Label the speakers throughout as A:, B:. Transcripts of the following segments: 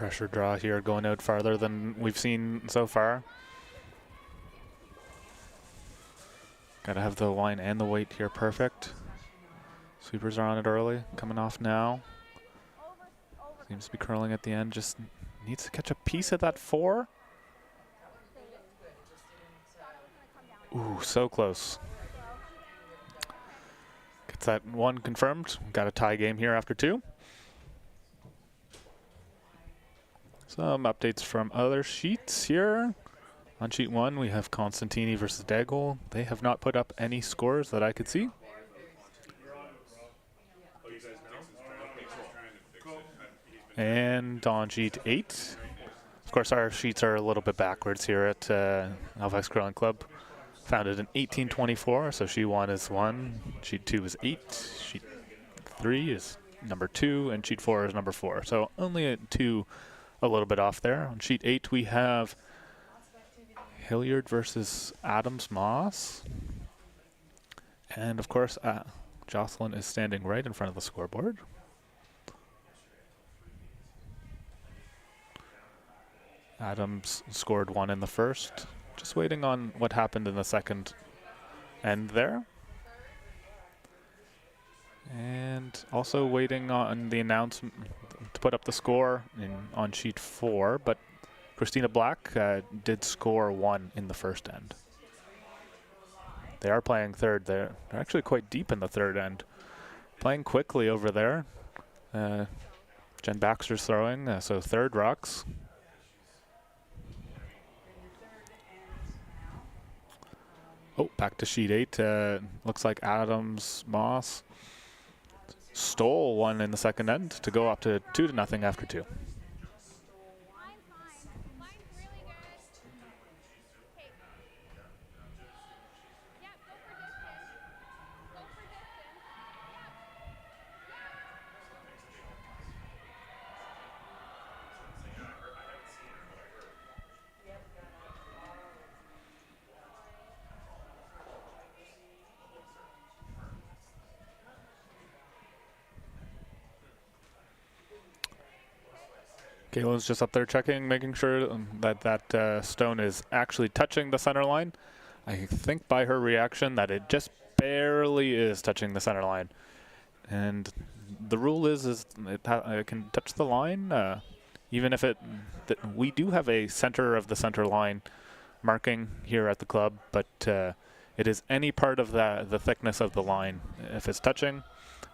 A: Pressure draw here, going out farther than we've seen so far. Gotta have the line and the weight here perfect. Sweepers are on it early, coming off now. Seems to be curling at the end, just needs to catch a piece of that 4. Ooh, so close. Gets that 1 confirmed. Got a tie game here after 2. Some updates from other sheets here. On sheet 1, we have Constantini versus Daigle. They have not put up any scores that I could see. And on sheet 8, of course, our sheets are a little bit backwards here at Halifax Curling Club. Founded in 1824, so sheet 1 is 1, sheet 2 is 8, sheet 3 is number 2, and sheet 4 is number 4. So only a 2, a little bit off there. On sheet 8, we have Hilliard versus Adams Moss. And of course, Jocelyn is standing right in front of the scoreboard. Adams scored 1 in the first. Just waiting on what happened in the second end there. And also waiting on the announcement to put up the score on sheet 4, but Christina Black did score 1 in the first end. They are playing third there. They're actually quite deep in the third end. Playing quickly over there. Jen Baxter's throwing, so third rocks. Oh, back to sheet 8. Looks like Adams Moss stole 1 in the second end to go up to 2-0 after 2. Kayla's just up there checking, making sure that that stone is actually touching the center line. I think by her reaction that it just barely is touching the center line. And the rule is it can touch the line, even if we do have a center of the center line marking here at the club, but it is any part of the thickness of the line. If it's touching,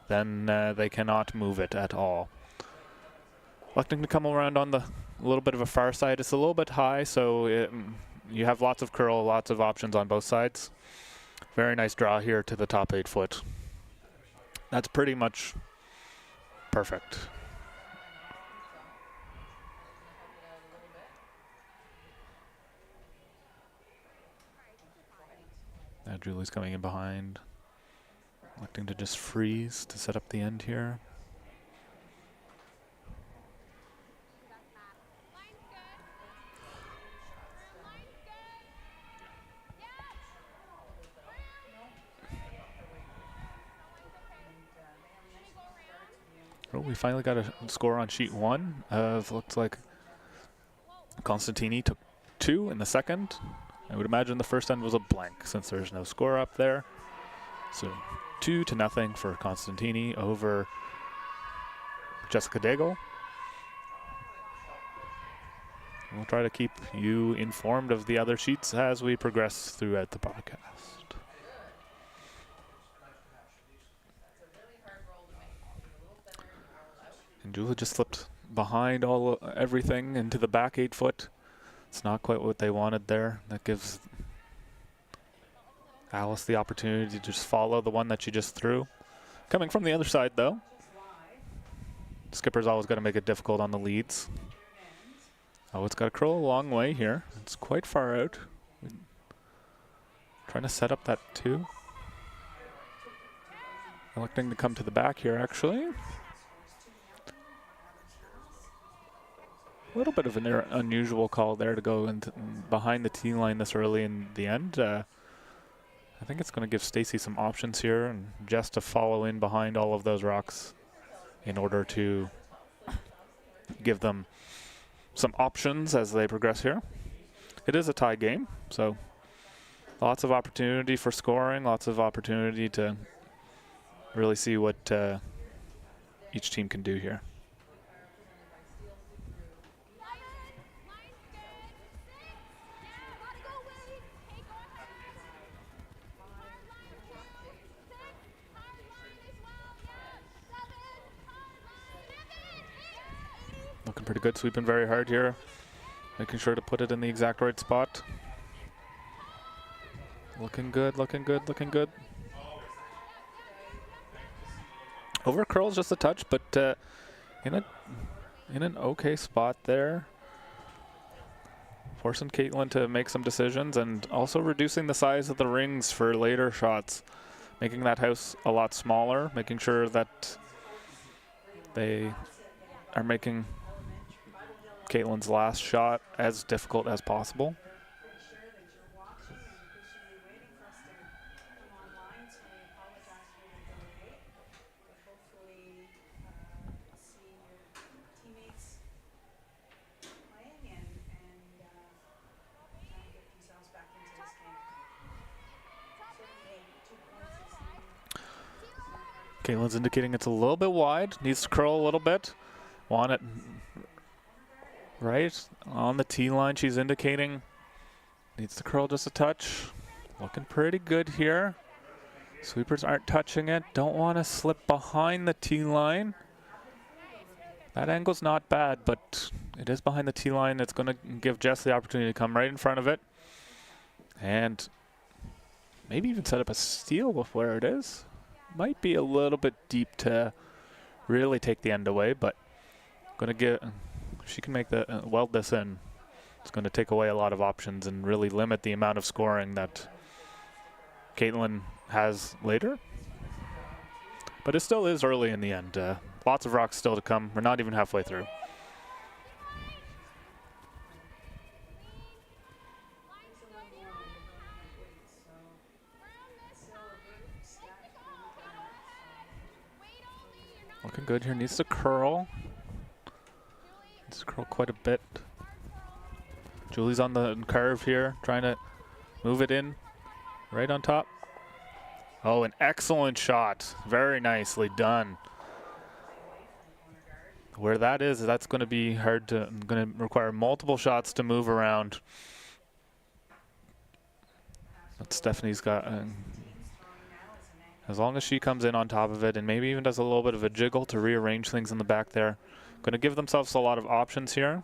A: then they cannot move it at all. Electing to come around on the little bit of a far side. It's a little bit high, so you have lots of curl, lots of options on both sides. Very nice draw here to the top 8 foot. That's pretty much perfect. Now Julie's coming in behind. Electing to just freeze to set up the end here. Oh, we finally got a score on sheet 1 of, looks like Constantini took 2 in the second. I would imagine the first end was a blank since there's no score up there. So 2-0 for Constantini over Jessica Daigle. We'll try to keep you informed of the other sheets as we progress throughout the podcast. And Julia just slipped behind everything into the back 8 foot. It's not quite what they wanted there. That gives Alice the opportunity to just follow the one that she just threw. Coming from the other side, though. Skipper's always got to make it difficult on the leads. Oh, it's got to curl a long way here. It's quite far out. Trying to set up that 2. Electing to come to the back here, actually. A little bit of an unusual call there to go into behind the tee line this early in the end. I think it's going to give Stacie some options here, and just to follow in behind all of those rocks in order to give them some options as they progress here. It is a tie game, so lots of opportunity for scoring, lots of opportunity to really see what each team can do here. Looking pretty good, sweeping very hard here, making sure to put it in the exact right spot. Looking good, looking good, looking good. Over curls just a touch, but in an okay spot there. Forcing Katelyn to make some decisions and also reducing the size of the rings for later shots, making that house a lot smaller, making sure that they are making Katelyn's last shot as difficult as possible. Katelyn's indicating it's a little bit wide, needs to curl a little bit. Want it right on the tee line, she's indicating. Needs to curl just a touch. Looking pretty good here. Sweepers aren't touching it. Don't want to slip behind the tee line. That angle's not bad, but it is behind the tee line. It's going to give Jess the opportunity to come right in front of it. And maybe even set up a steal with where it is. Might be a little bit deep to really take the end away, but gonna get. She can make the weld this in. It's going to take away a lot of options and really limit the amount of scoring that Katelyn has later. But it still is early in the end. Lots of rocks still to come. We're not even halfway through. Looking good here, needs to curl. Needs to curl quite a bit. Julie's on the curve here, trying to move it in right on top. Oh, an excellent shot. Very nicely done. Where that is, that's going to be hard to, going to require multiple shots to move around. But Stephanie's got, as long as she comes in on top of it and maybe even does a little bit of a jiggle to rearrange things in the back there. Going to give themselves a lot of options here.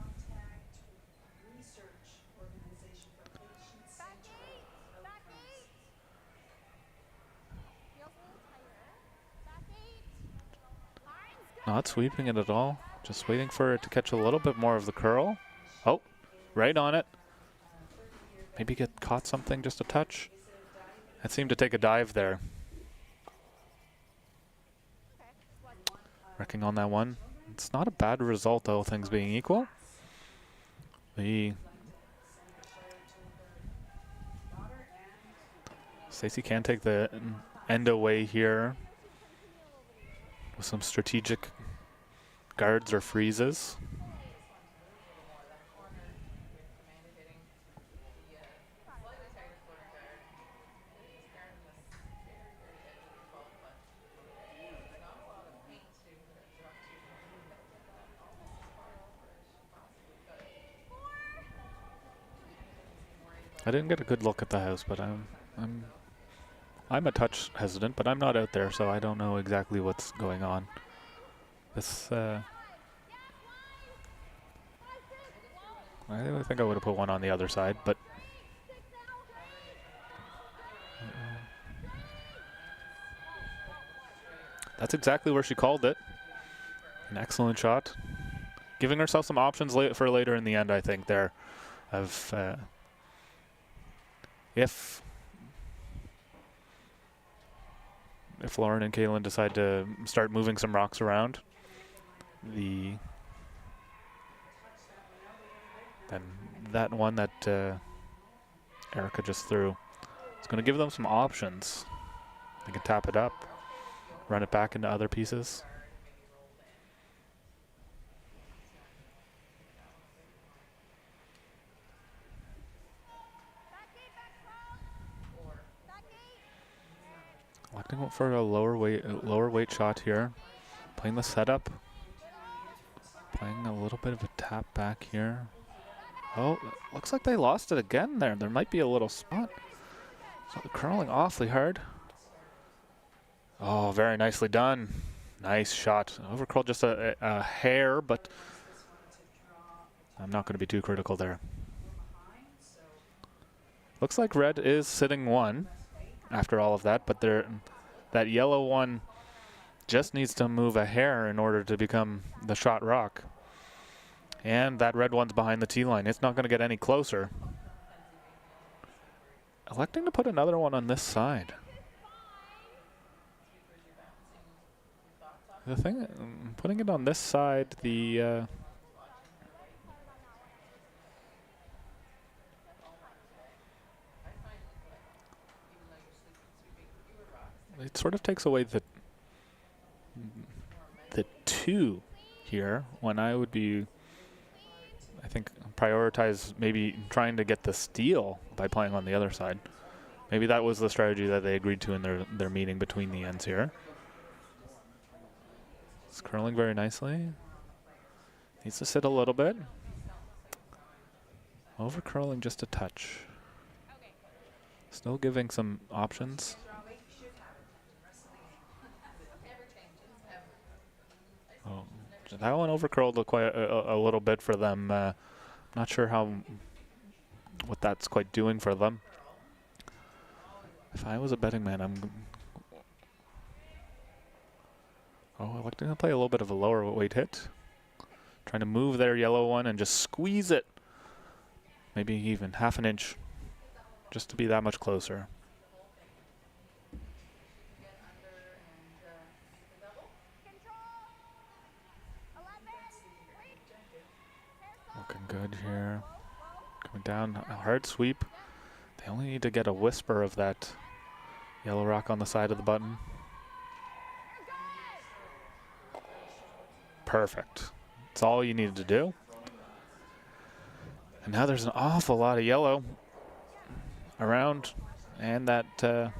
A: Not sweeping it at all. Just waiting for it to catch a little bit more of the curl. Oh, right on it. Maybe get caught something just a touch. It seemed to take a dive there. Wrecking on that one. It's not a bad result, though, things being equal. Stacie can take the end away here with some strategic guards or freezes. I didn't get a good look at the house, but I'm a touch hesitant, but I'm not out there, so I don't know exactly what's going on. This I think I would have put one on the other side, but that's exactly where she called it. An excellent shot, giving herself some options for later in the end. I think there, of if Lauren and Katelyn decide to start moving some rocks around, then that one that Erica just threw, it's going to give them some options. They can tap it up, run it back into other pieces. Electing for a lower weight shot here. Playing the setup. Playing a little bit of a tap back here. Oh, looks like they lost it again there. There might be a little spot. So curling awfully hard. Oh, very nicely done. Nice shot. Overcurled just a hair, but I'm not going to be too critical there. Looks like red is sitting one after all of that, but that yellow one just needs to move a hair in order to become the shot rock. And that red one's behind the tee line. It's not going to get any closer. Electing to put another one on this side. The thing, putting it on this side, it sort of takes away the two here when I would be, I think, prioritize maybe trying to get the steal by playing on the other side. Maybe that was the strategy that they agreed to in their meeting between the ends here. It's curling very nicely. Needs to sit a little bit. Over curling just a touch. Still giving some options. Oh, that one over curled quite a little bit for them. Not sure what that's quite doing for them. If I was a betting man, I like to play a little bit of a lower weight hit. Trying to move their yellow one and just squeeze it. Maybe even half an inch, just to be that much closer. Looking good here. Coming down, a hard sweep. They only need to get a whisper of that yellow rock on the side of the button. Perfect. That's all you needed to do. And now there's an awful lot of yellow around, and that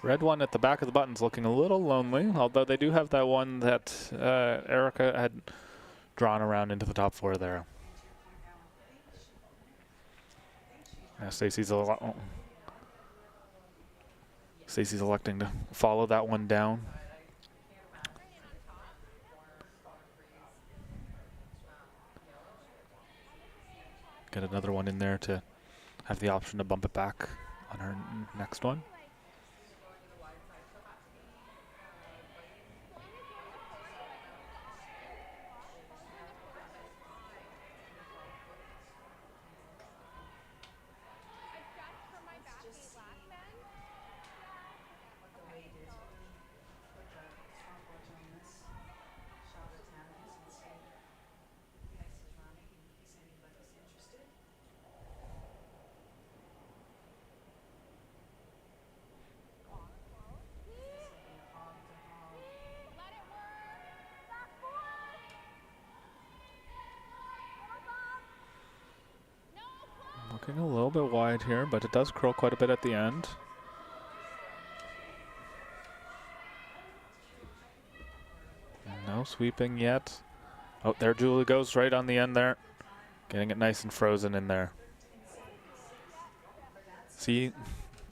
A: red one at the back of the button's looking a little lonely, although they do have that one that Erica had drawn around into the top four there. Stacie's electing to follow that one down. Get another one in there to have the option to bump it back on her next one. Looking a little bit wide here, but it does curl quite a bit at the end. No sweeping yet. Oh, there Julie goes right on the end there. Getting it nice and frozen in there. See,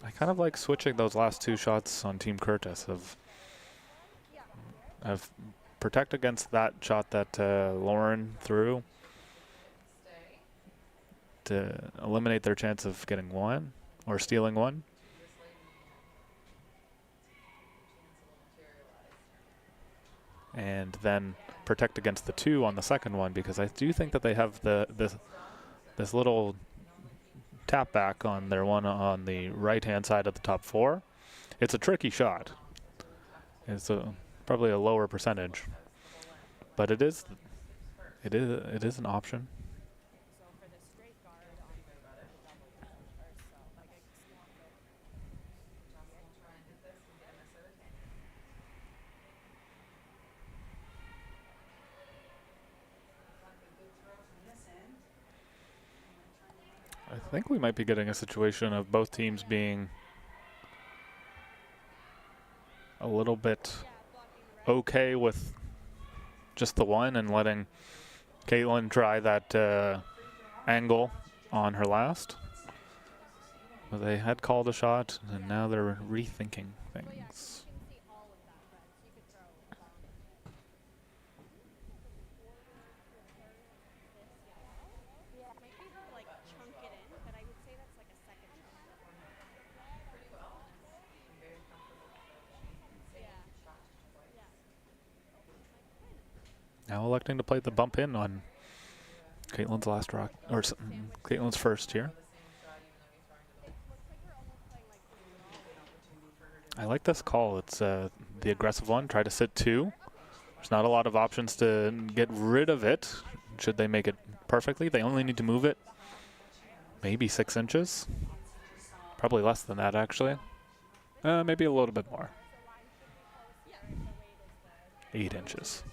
A: I kind of like switching those last two shots on Team Curtis of protect against that shot that Lauren threw to eliminate their chance of getting one or stealing one. And then protect against the two on the second one, because I do think that they have this little tap back on their one on the right-hand side of the top four. It's a tricky shot. It's probably a lower percentage, but it is an option. I think we might be getting a situation of both teams being a little bit okay with just the one and letting Katelyn try that angle on her last. But they had called a shot, and now they're rethinking things. Now electing to play the bump in on Katelyn's last rock, or Katelyn's first here. I like this call. It's the aggressive one. Try to sit 2. There's not a lot of options to get rid of it. Should they make it perfectly, they only need to move it maybe 6 inches. Probably less than that, actually. Maybe a little bit more. 8 inches.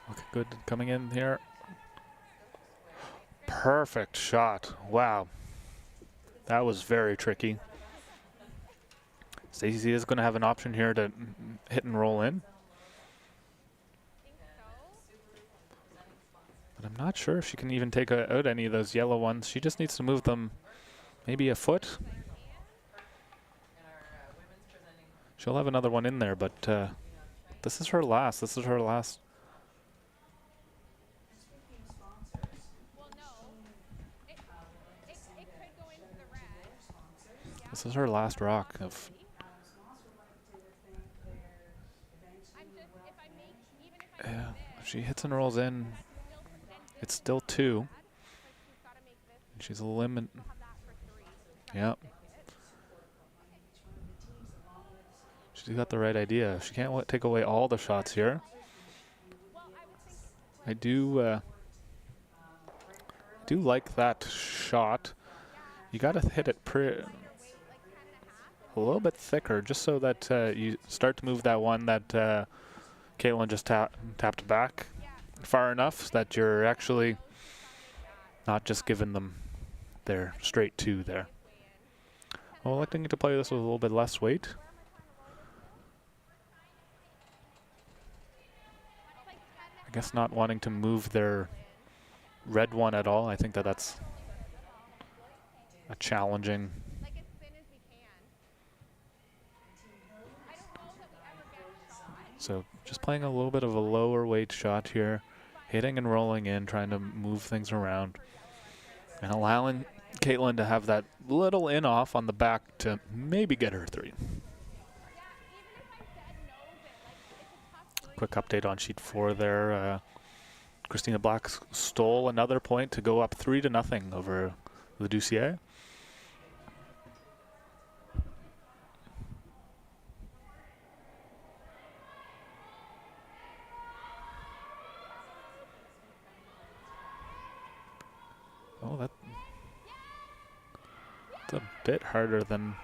A: Okay, good coming in here. Perfect shot. Wow. That was very tricky. Stacie is going to have an option here to hit and roll in. But I'm not sure if she can even take out any of those yellow ones. She just needs to move them maybe a foot. She'll have another one in there, but this is her last. This is her last. This is her last rock of. Yeah, if she hits and rolls in, it's still 2. She's a limit. Yep. She's got the right idea. She can't take away all the shots here. I do like that shot. You got to hit it a little bit thicker, just so that you start to move that one that Katelyn just tapped back far enough so that you're actually not just giving them their straight 2 there. Well, electing to play this with a little bit less weight. I guess not wanting to move their red one at all. I think that's a challenging. So just playing a little bit of a lower weight shot here, hitting and rolling in, trying to move things around, and allowing Katelyn to have that little in off on the back to maybe get her 3. Quick update on sheet 4 there. Christina Black stole another point to go up 3-0 over the Ducier. Oh, that's a bit harder than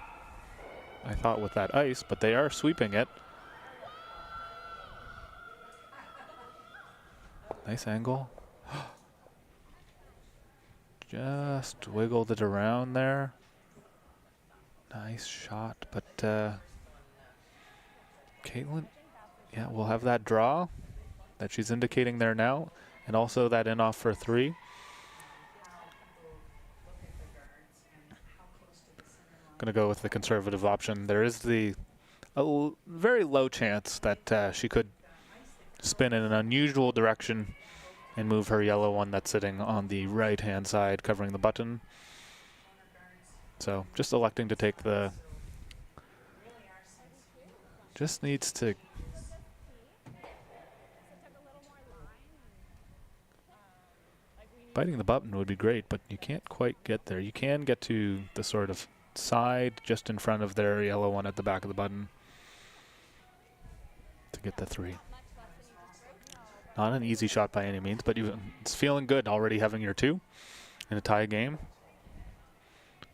A: I thought with that ice, but they are sweeping it. Nice angle. Just wiggled it around there. Nice shot, but Katelyn, yeah, we'll have that draw that she's indicating there now, and also that in off for 3. Gonna go with the conservative option. There is a very low chance that she could spin in an unusual direction and move her yellow one that's sitting on the right-hand side, covering the button. So just electing to take the. Just needs to. Biting the button would be great, but you can't quite get there. You can get to the sort of side just in front of their yellow one at the back of the button to get the 3. Not an easy shot by any means, but it's feeling good already having your 2 in a tie game.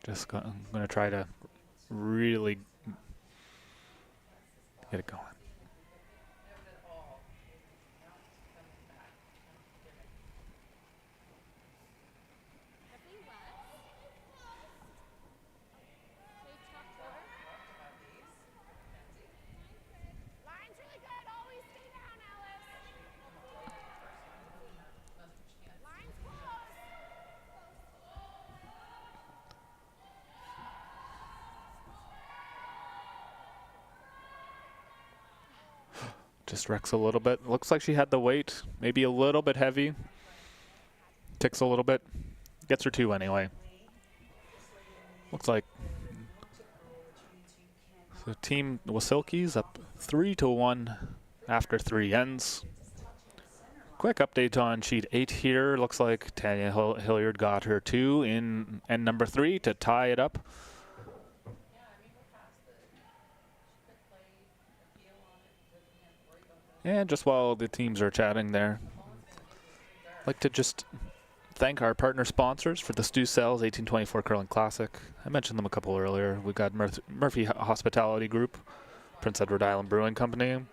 A: I'm going to try to really get it going. Just wrecks a little bit. Looks like she had the weight, maybe a little bit heavy. Ticks a little bit. Gets her 2 anyway. Looks like so Team Wasylkyw's up 3-1 after 3 ends. Quick update on sheet 8 here. Looks like Tanya Hilliard got her 2 in end number 3 to tie it up. And just while the teams are chatting there, I'd like to just thank our partner sponsors for the Stu Sells 1824 Curling Classic. I mentioned them a couple earlier. We've got Murphy Hospitality Group, Prince Edward Island Brewing Company,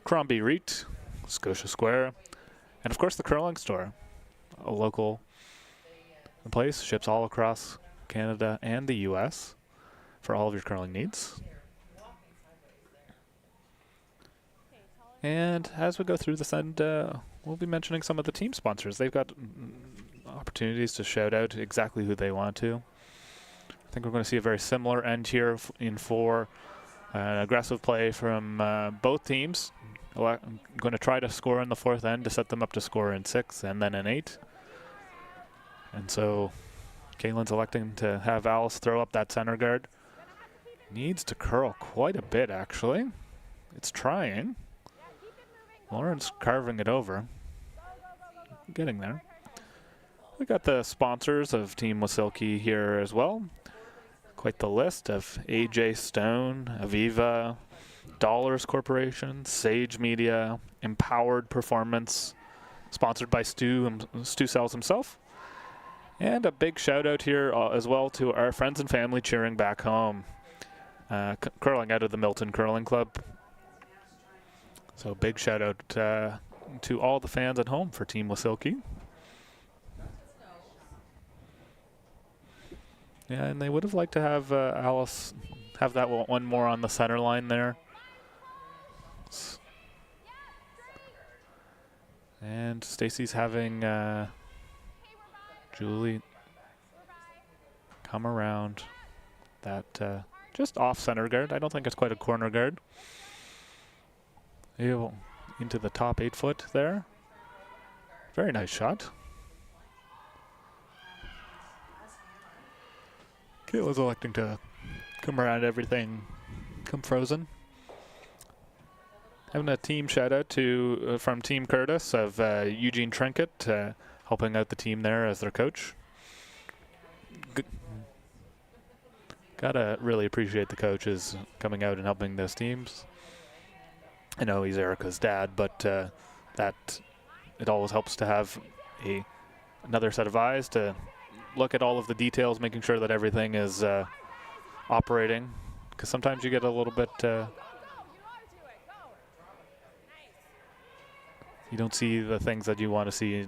A: Crombie Reet, Scotia Square, and of course the Curling Store, a local place, ships all across Canada and the US for all of your curling needs. And as we go through this end, we'll be mentioning some of the team sponsors. They've got opportunities to shout out exactly who they want to. I think we're going to see a very similar end here in 4. Aggressive play from both teams. I'm going to try to score in the 4th end to set them up to score in 6 and then in 8. And so Katelyn's electing to have Alice throw up that center guard. Needs to curl quite a bit, actually. It's trying. Lauren's carving it over. Getting there. We got the sponsors of Team Wasylkiw here as well. Quite the list of AJ Stone, Aviva, Dollars Corporation, Sage Media, Empowered Performance, sponsored by Stu Sells himself. And a big shout out here as well to our friends and family cheering back home. Curling out of the Milton Curling Club. So big shout out to all the fans at home for Team Wasylkiw. Yeah, and they would have liked to have Alice have that one more on the center line there. And Stacie's having Julie come around that just off center guard. I don't think it's quite a corner guard. Into the top 8 foot there. Very nice shot. Kayla's electing to come around everything, come frozen. Having a team shout out to from Team Curtis of Eugene Trinket, helping out the team there as their coach. Gotta really appreciate the coaches coming out and helping those teams. I know he's Erica's dad, but that it always helps to have another set of eyes to look at all of the details, making sure that everything is operating. Because sometimes you get a little bit, you don't see the things that you want to see.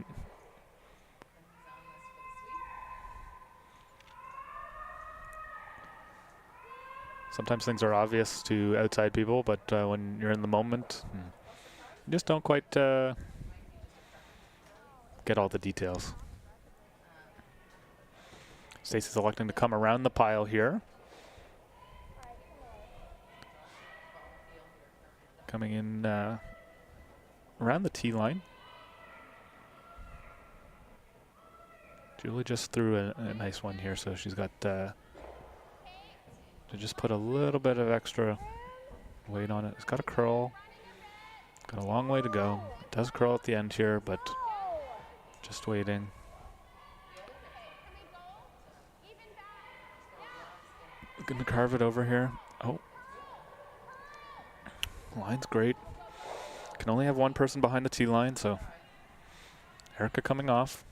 A: Sometimes things are obvious to outside people, but when you're in the moment, you just don't quite get all the details. Stacie's electing to come around the pile here. Coming in around the tee line. Julie just threw a nice one here, so she's got to just put a little bit of extra weight on it. It's got a curl. Got a long way to go. It does curl at the end here, but just waiting. Gonna carve it over here. Oh. Line's great. Can only have one person behind the tee line, so Erica coming off.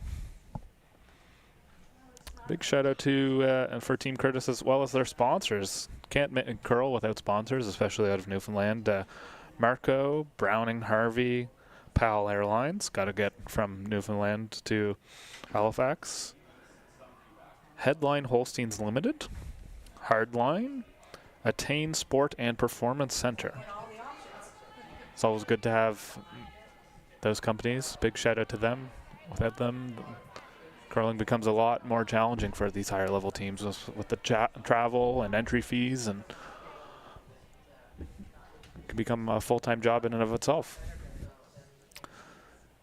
A: Big shout out to for Team Curtis as well as their sponsors. Can't curl without sponsors, especially out of Newfoundland. Marco, Browning, Harvey, PAL Airlines. Got to get from Newfoundland to Halifax. Headline Holsteins Limited. Hardline. Attain Sport and Performance Center. It's always good to have those companies. Big shout out to them. Without them, curling becomes a lot more challenging for these higher level teams with the travel and entry fees, and it can become a full-time job in and of itself.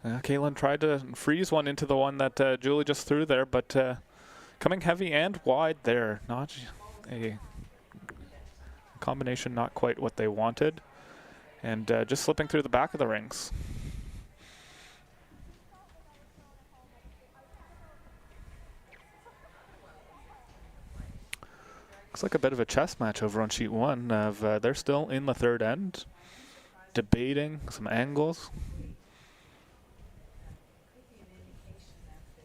A: Katelyn tried to freeze one into the one that Julie just threw there, but coming heavy and wide there. Not a combination, not quite what they wanted. And just slipping through the back of the rings. Looks like a bit of a chess match over on sheet one. They're still in the third end, debating some angles.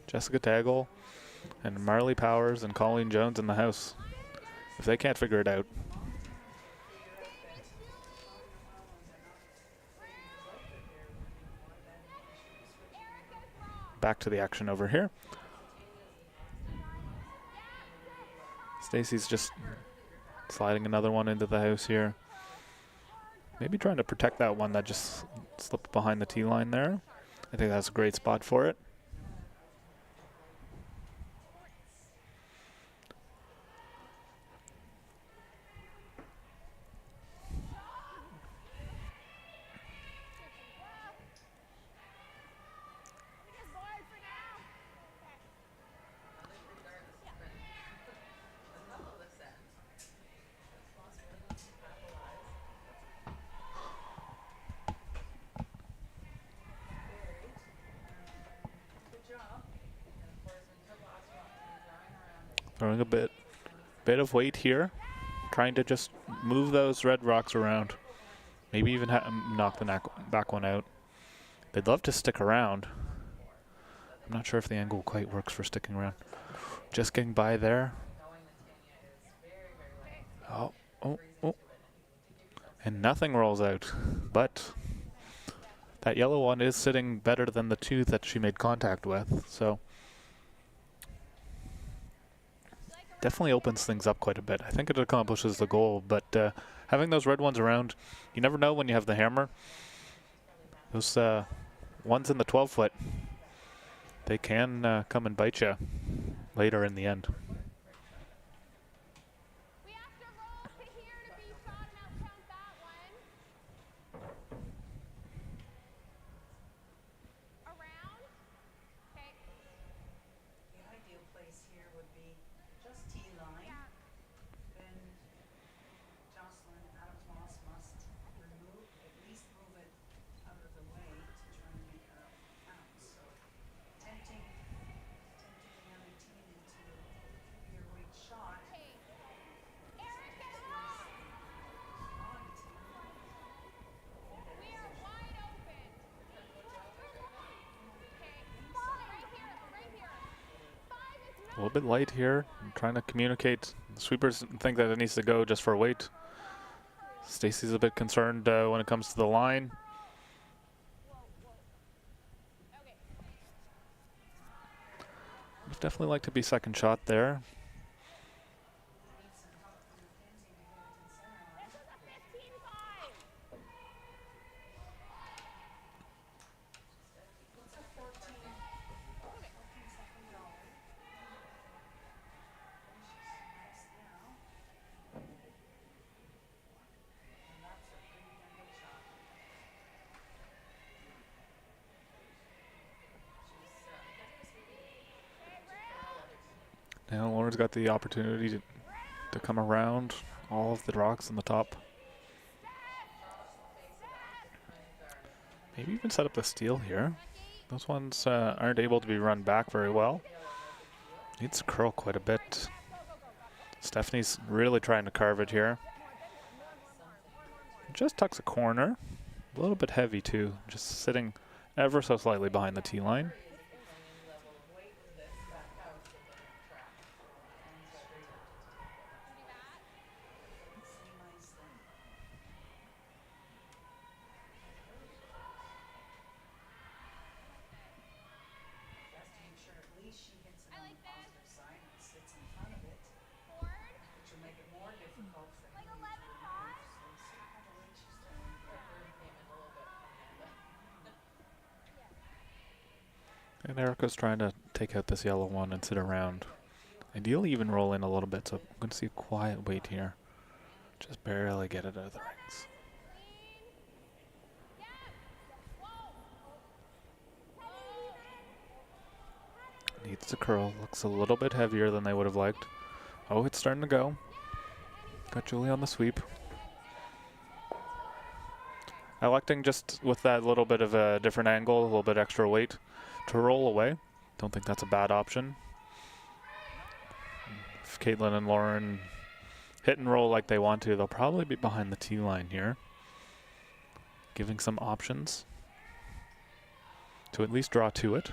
A: Jessica Tagle and Marley Powers and Colleen Jones in the house. If they can't figure it out. Back to the action over here. Stacie's just sliding another one into the house here. Maybe trying to protect that one that just slipped behind the tee line there. I think that's a great spot for it. Throwing a bit of weight here, trying to just move those red rocks around. Maybe even knock the back one out. They'd love to stick around. I'm not sure if the angle quite works for sticking around. Just getting by there. Oh. And nothing rolls out, but that yellow one is sitting better than the two that she made contact with, so definitely opens things up quite a bit. I think it accomplishes the goal, but having those red ones around, you never know when you have the hammer. Those ones in the 12-foot, they can come and bite you later in the end. A little bit light here. I'm trying to communicate. The sweepers think that it needs to go just for weight. Stacie's a bit concerned when it comes to the line. Would definitely like to be second shot there. Now Lauren's got the opportunity to come around all of the rocks on the top. Maybe even set up the steal here. Those ones aren't able to be run back very well. Needs to curl quite a bit. Stephanie's really trying to carve it here. Just tucks a corner. A little bit heavy too, just sitting ever so slightly behind the tee line. And Erica's trying to take out this yellow one and sit around. Ideally even roll in a little bit, so I'm going to see a quiet wait here. Just barely get it out of the rings. Needs to curl. Looks a little bit heavier than they would have liked. Oh, it's starting to go. Got Julie on the sweep. Electing just with that little bit of a different angle, a little bit extra weight to roll away. Don't think that's a bad option. If Katelyn and Lauren hit and roll like they want to, they'll probably be behind the tee line here. Giving some options to at least draw to it.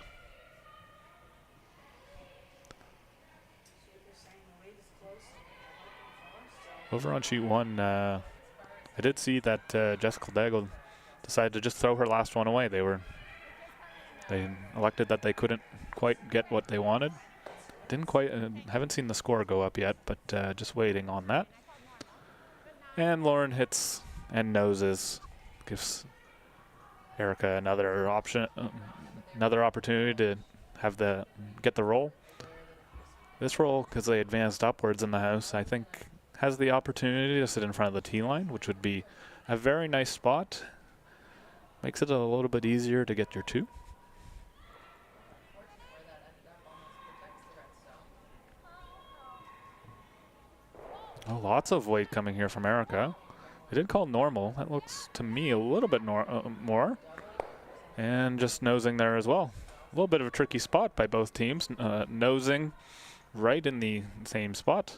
A: Over on sheet one, I did see that Jessica Daigle decided to just throw her last one away. They elected that they couldn't quite get what they wanted. Didn't quite, haven't seen the score go up yet, but just waiting on that. And Lauren hits and noses, gives Erica another option, another opportunity to have get the roll. This roll, because they advanced upwards in the house, I think has the opportunity to sit in front of the tee line, which would be a very nice spot. Makes it a little bit easier to get your two. Oh, lots of weight coming here from Erica. They did call normal. That looks to me a little bit more. And just nosing there as well. A little bit of a tricky spot by both teams. Nosing right in the same spot.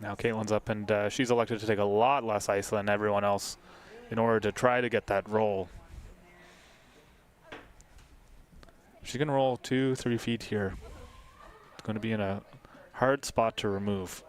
A: Now Katelyn's up, and she's elected to take a lot less ice than everyone else in order to try to get that roll. She can roll 2-3 feet here. It's going to be in a hard spot to remove.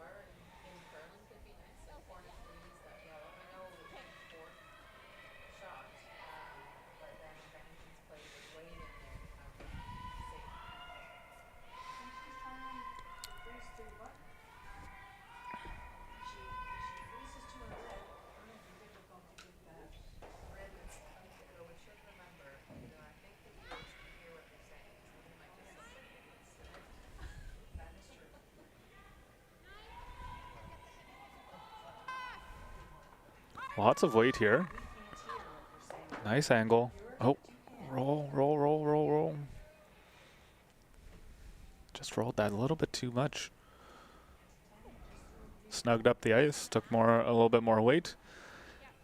A: Lots of weight here. Nice angle. Oh, roll, roll, roll, roll, roll. Just rolled that a little bit too much. Snugged up the ice, took a little bit more weight,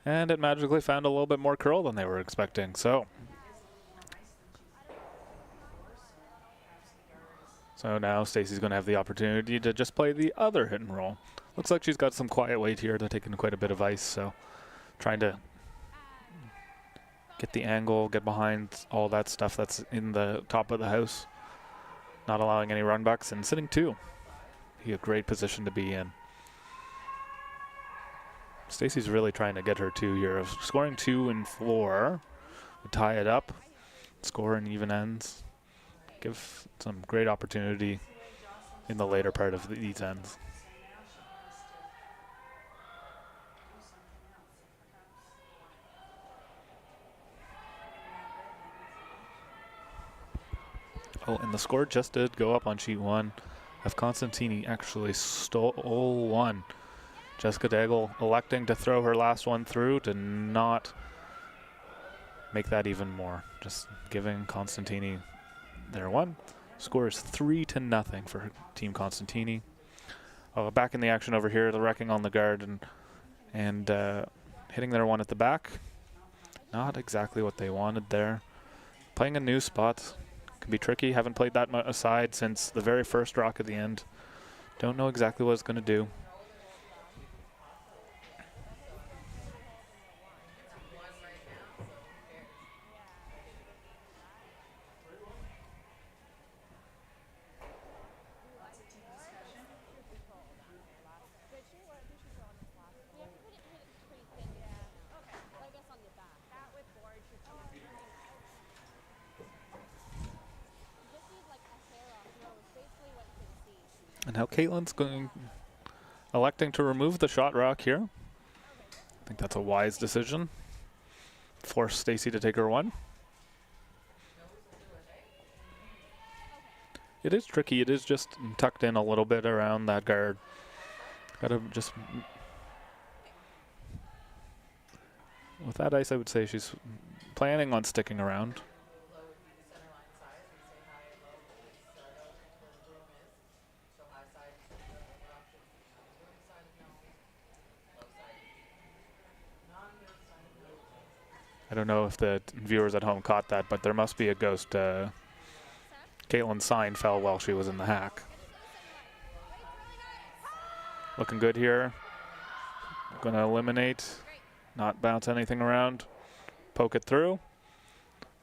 A: and it magically found a little bit more curl than they were expecting. So now Stacie's going to have the opportunity to just play the other hit and roll. Looks like she's got some quiet weight here. They're taking quite a bit of ice, so trying to get the angle, get behind all that stuff that's in the top of the house. Not allowing any runbacks and sitting two. Be a great position to be in. Stacie's really trying to get her two here. Scoring 2 and 4 would tie it up. Score in even ends. Give some great opportunity in the later part of these ends. Oh, and the score just did go up on sheet one. If Constantini actually stole one. Jessica Daigle electing to throw her last one through to not make that even more. Just giving Constantini their one. Score is 3-0 for Team Constantini. Back in the action over here, the wrecking on the guard and hitting their one at the back. Not exactly what they wanted there. Playing a new spot can be tricky. Haven't played that side since the very first rock at the end. Don't know exactly what it's going to do. And now Katelyn's electing to remove the shot rock here. I think that's a wise decision. Force Stacie to take her one. It is tricky. It is just tucked in a little bit around that guard. Gotta just... With that ice, I would say she's planning on sticking around. I don't know if the viewers at home caught that, but there must be a ghost. Katelyn's sign fell while she was in the hack. Looking good here. Gonna eliminate, not bounce anything around. Poke it through.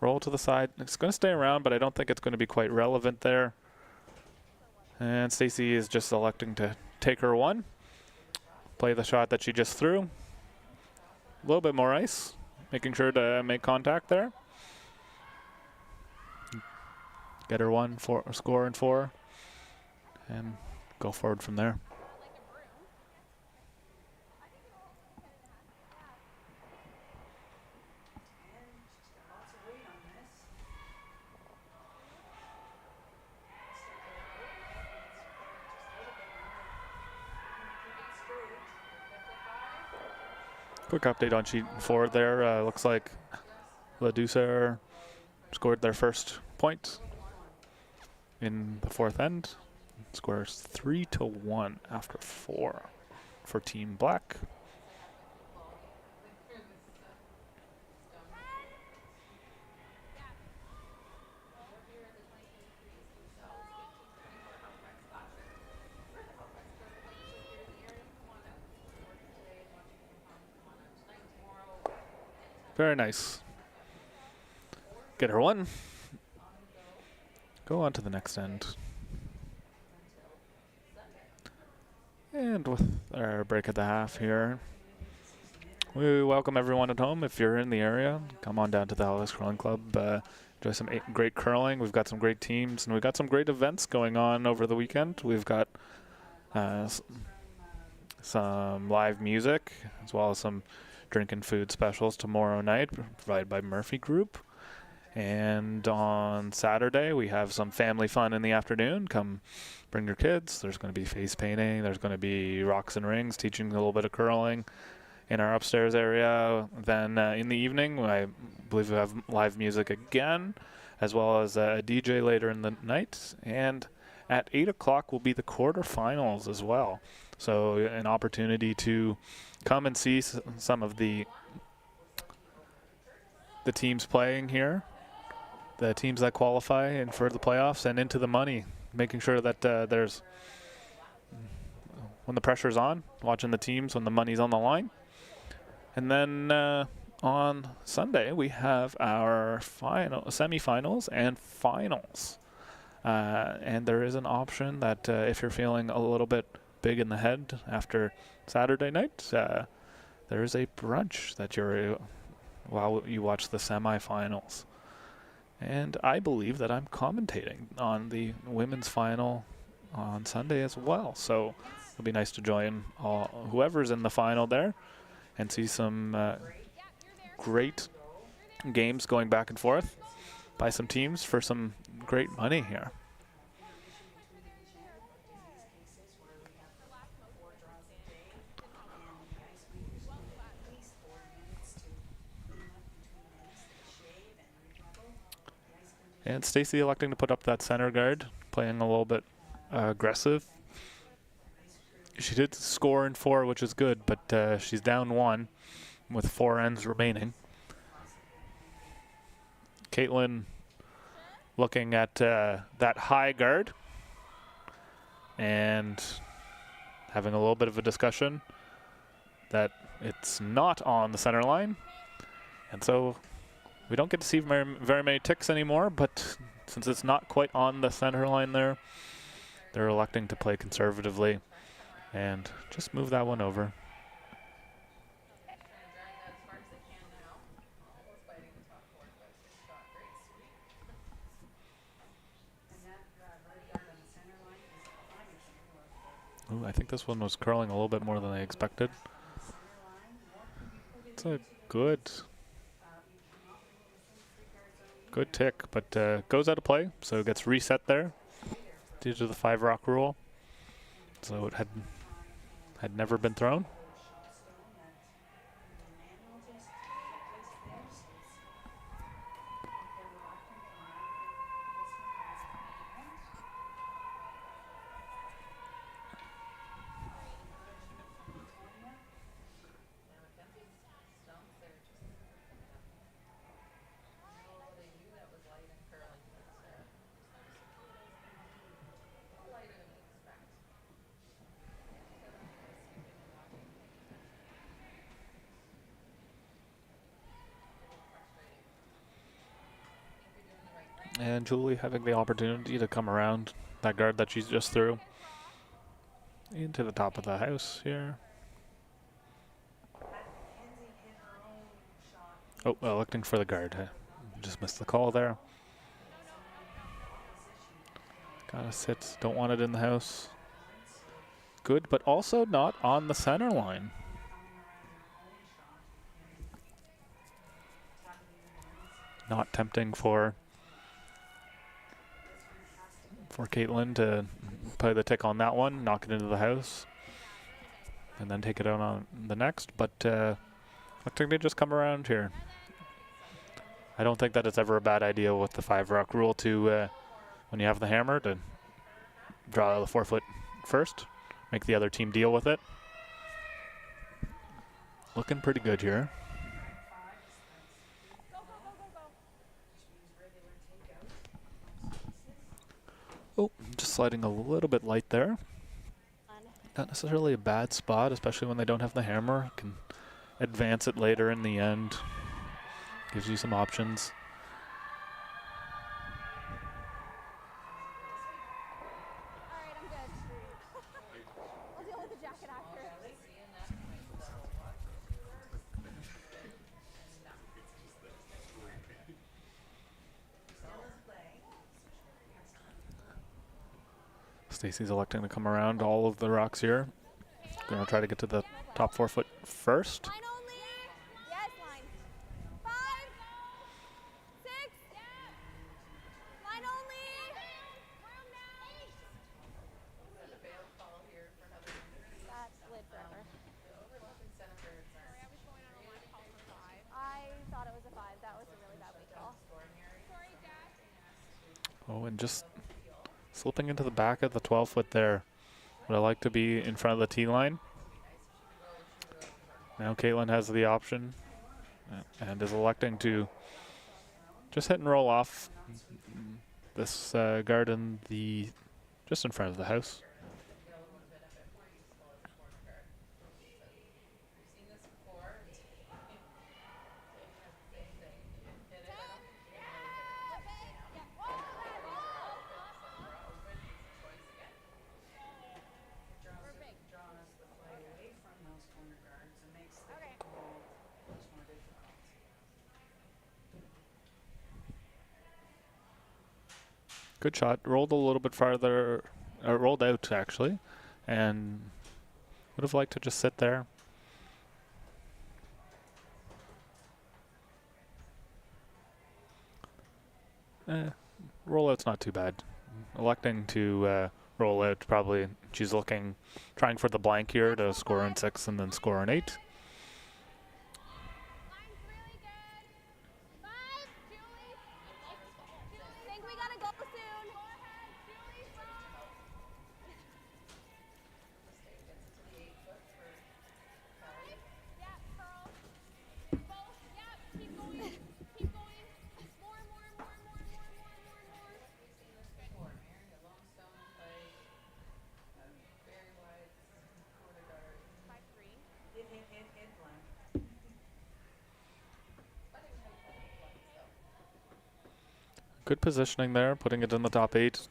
A: Roll to the side. It's gonna stay around, but I don't think it's gonna be quite relevant there. And Stacie is just electing to take her one. Play the shot that she just threw. A little bit more ice. Making sure to make contact there. Get her one, score in 4, and go forward from there. Quick update on sheet 4 there. Looks like Labrador scored their first point in the 4th end. Scores 3-1 after 4 for Team Black. Very nice. Get her one. Go on to the next end. And with our break at the half here, we welcome everyone at home. If you're in the area, come on down to the Halifax Curling Club. Enjoy some great curling. We've got some great teams, and we've got some great events going on over the weekend. We've got some live music, as well as some drink and food specials tomorrow night, provided by Murphy Group. And on Saturday, we have some family fun in the afternoon. Come bring your kids. There's going to be face painting. There's going to be rocks and rings, teaching a little bit of curling in our upstairs area. Then in the evening, I believe we have live music again, as well as a DJ later in the night. And at 8 o'clock will be the quarterfinals as well. So an opportunity to come and see some of the teams playing here, the teams that qualify and for the playoffs and into the money, making sure that there's, when the pressure's on, watching the teams when the money's on the line. And then on Sunday, we have our semifinals and finals. And there is an option that if you're feeling a little bit big in the head after Saturday night, there is a brunch that you're while you watch the semifinals. And I believe that I'm commentating on the women's final on Sunday as well. So it'll be nice to join whoever's in the final there and see some great games going back and forth by some teams for some great money here. And Stacie electing to put up that center guard, playing a little bit aggressive. She did score in 4, which is good, but she's down 1 with 4 ends remaining. Katelyn looking at that high guard and having a little bit of a discussion that it's not on the center line. And so we don't get to see very many ticks anymore, but since it's not quite on the center line there, they're electing to play conservatively and just move that one over. Ooh, I think this one was curling a little bit more than I expected. It's a good tick, but goes out of play, so it gets reset there due to the 5 rock rule. So it had never been thrown. And Julie having the opportunity to come around that guard that she just threw into the top of the house here. Oh, electing for the guard. Just missed the call there. Gotta sit. Don't want it in the house. Good, but also not on the center line. Not tempting for Katelyn to play the tick on that one, knock it into the house, and then take it out on the next. But I think they just come around here. I don't think that it's ever a bad idea with the 5 rock rule to, when you have the hammer, to draw the 4 foot first, make the other team deal with it. Looking pretty good here. Oh, just sliding a little bit light there. Not necessarily a bad spot, especially when they don't have the hammer. Can advance it later in the end. Gives you some options.
B: Alright, I'm good. I'll deal with the jacket after.
A: Stacie's electing to come around all of the rocks here. Gonna try to get to the top 4 foot first.
B: Line only. Yes, line. 5, 6. Line only. That slid forever. I thought it was a 5. That was a really bad weak call.
A: Oh, and just slipping into the back of the 12 foot there. Would I like to be in front of the tee line? Now Katelyn has the option and is electing to just hit and roll off this garden just in front of the house. Good shot. Rolled a little bit farther, rolled out actually, and would have liked to just sit there. Rollout's not too bad. Electing to roll out, probably she's trying for the blank here to score in 6 and then score in 8. Good positioning there, putting it in the top 8.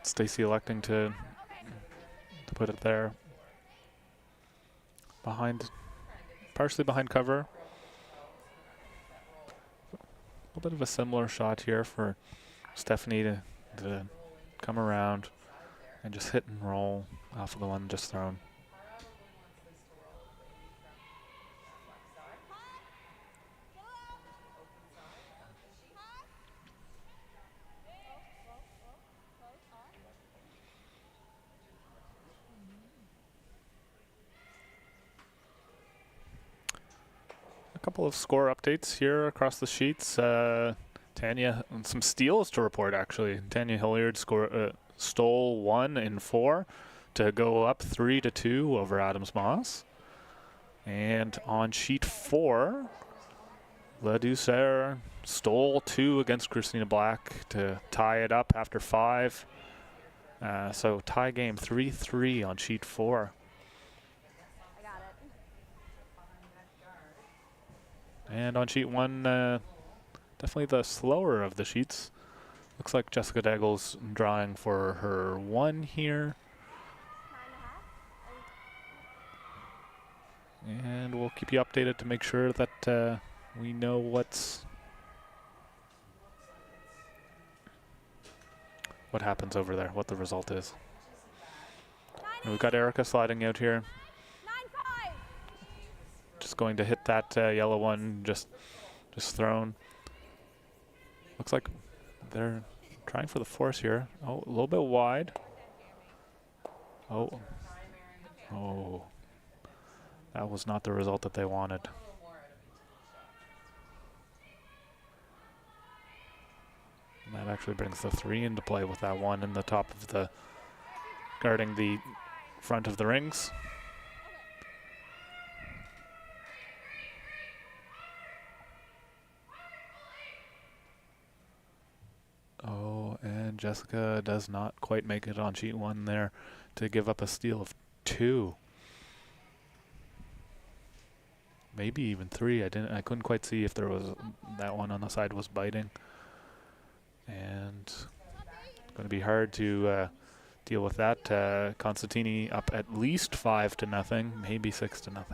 A: Stacie electing to put it there. Partially behind cover. A little bit of a similar shot here for Stephanie to come around and just hit and roll off of the one just thrown. A couple of score updates here across the sheets. Tanya, some steals to report actually. Tanya Hilliard stole 1 in 4 to go up 3-2 over Adams Moss. And on sheet 4, Le Douceur stole 2 against Christina Black to tie it up after 5. So tie game 3-3 on sheet 4.
B: I got it.
A: And on sheet 1, definitely the slower of the sheets. Looks like Jessica Daggle's drawing for her 1 here.
B: 9.5.
A: And we'll keep you updated to make sure that we know what happens over there, what the result is. And we've got Erica sliding out here.
B: 9.5.
A: Just going to hit that yellow one, just thrown. Looks like they're trying for the force here. Oh, a little bit wide. Oh. That was not the result that they wanted. And that actually brings the 3 into play with that 1 in the top of the, guarding the front of the rings. Oh, and Jessica does not quite make it on sheet 1 there to give up a steal of 2. Maybe even 3. I couldn't quite see if there was that one on the side was biting. And going to be hard to deal with that. Constantini up at least 5-0, maybe 6-0.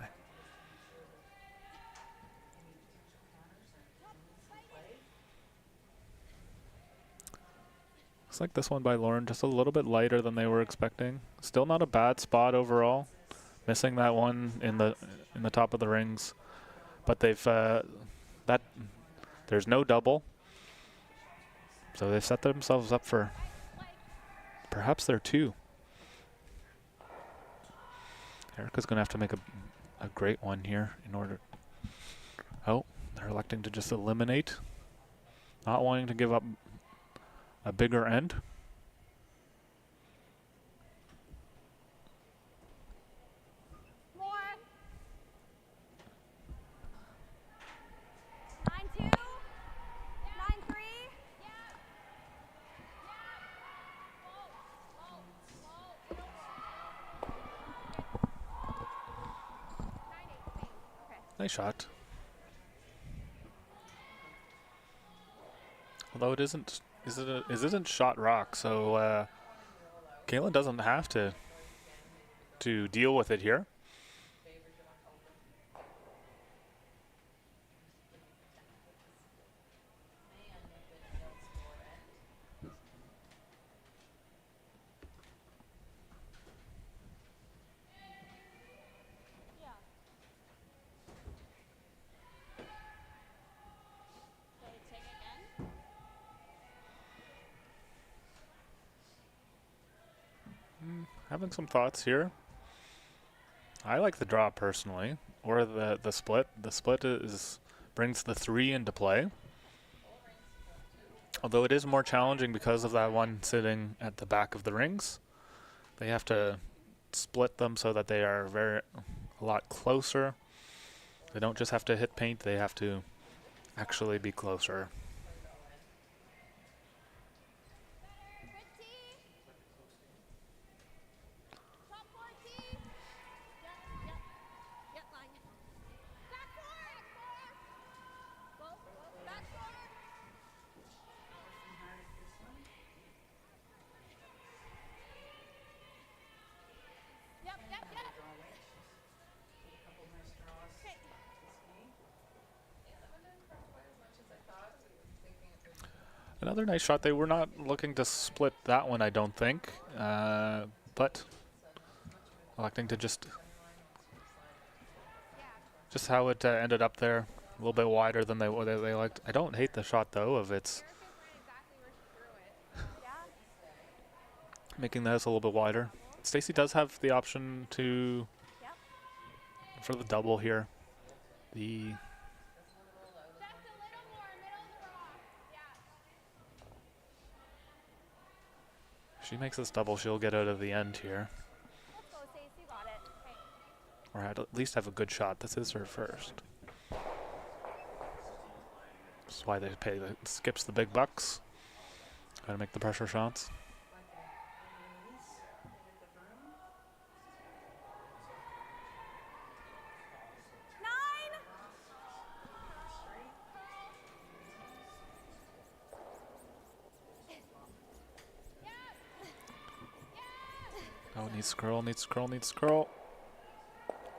A: Looks like this one by Lauren just a little bit lighter than they were expecting. Still not a bad spot overall. Missing that one in the top of the rings, but they've there's no double, so they've set themselves up for perhaps their 2. Erica's gonna have to make a great one here in order. Oh, they're electing to just eliminate, not wanting to give up a bigger end.
B: More. 9.2. 9.3.
A: Nice shot. Although it isn't shot rock, so Katelyn doesn't have to deal with it here. Having some thoughts here. I like the draw personally, or the split. The split brings the 3 into play. Although it is more challenging because of that one sitting at the back of the rings. They have to split them so that they are a lot closer. They don't just have to hit paint, they have to actually be closer. Another nice shot. They were not looking to split that one, I don't think, but electing to just how it ended up there, a little bit wider than they liked. I don't hate the shot though of its making this a little bit wider. Stacie does have the option to for the double here. The if she makes this double, she'll get out of the end here. Or at least have a good shot. This is her first. That's why they pay skips the big bucks. Gotta make the pressure shots. Oh, needs scroll, needs scroll, needs scroll.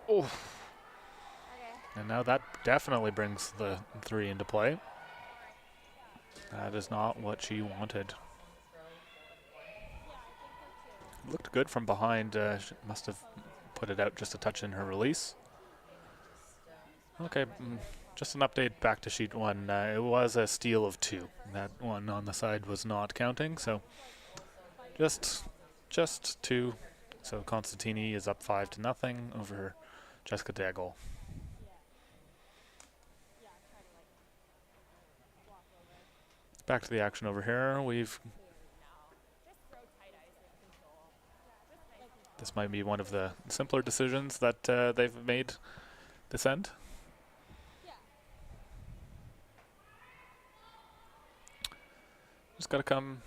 A: Oh. Okay. And now that definitely brings the 3 into play. That is not what she wanted. Looked good from behind. She must have put it out just a touch in her release. Okay, just an update back to sheet 1. It was a steal of 2. That one on the side was not counting, so just 2. So Constantini is up 5-0 over Jessica Daigle. Back to the action over here. This might be one of the simpler decisions that they've made this end. Just gotta come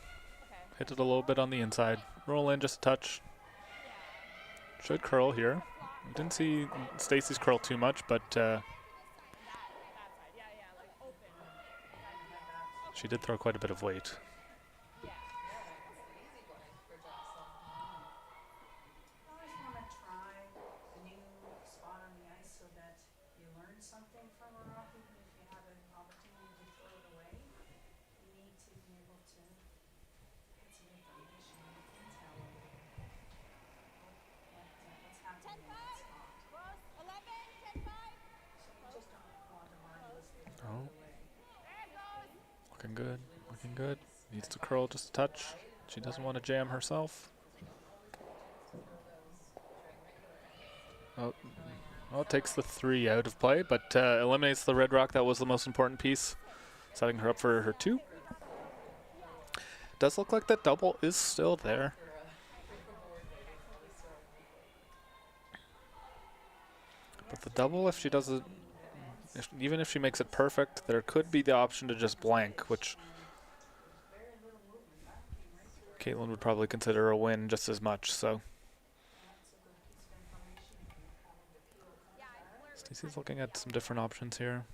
A: hit it a little bit on the inside. Roll in just a touch. Should curl here. Didn't see Stacie's curl too much, but she did throw quite a bit of weight. Looking good, looking good. Needs to curl just a touch. She doesn't want to jam herself. Oh, well, it takes the 3 out of play, but eliminates the red rock. That was the most important piece, setting her up for her 2. Does look like that double is still there. But the double, if she does it, even if she makes it perfect, there could be the option to just blank, which Katelyn would probably consider a win just as much. So Stacie's looking at some different options here.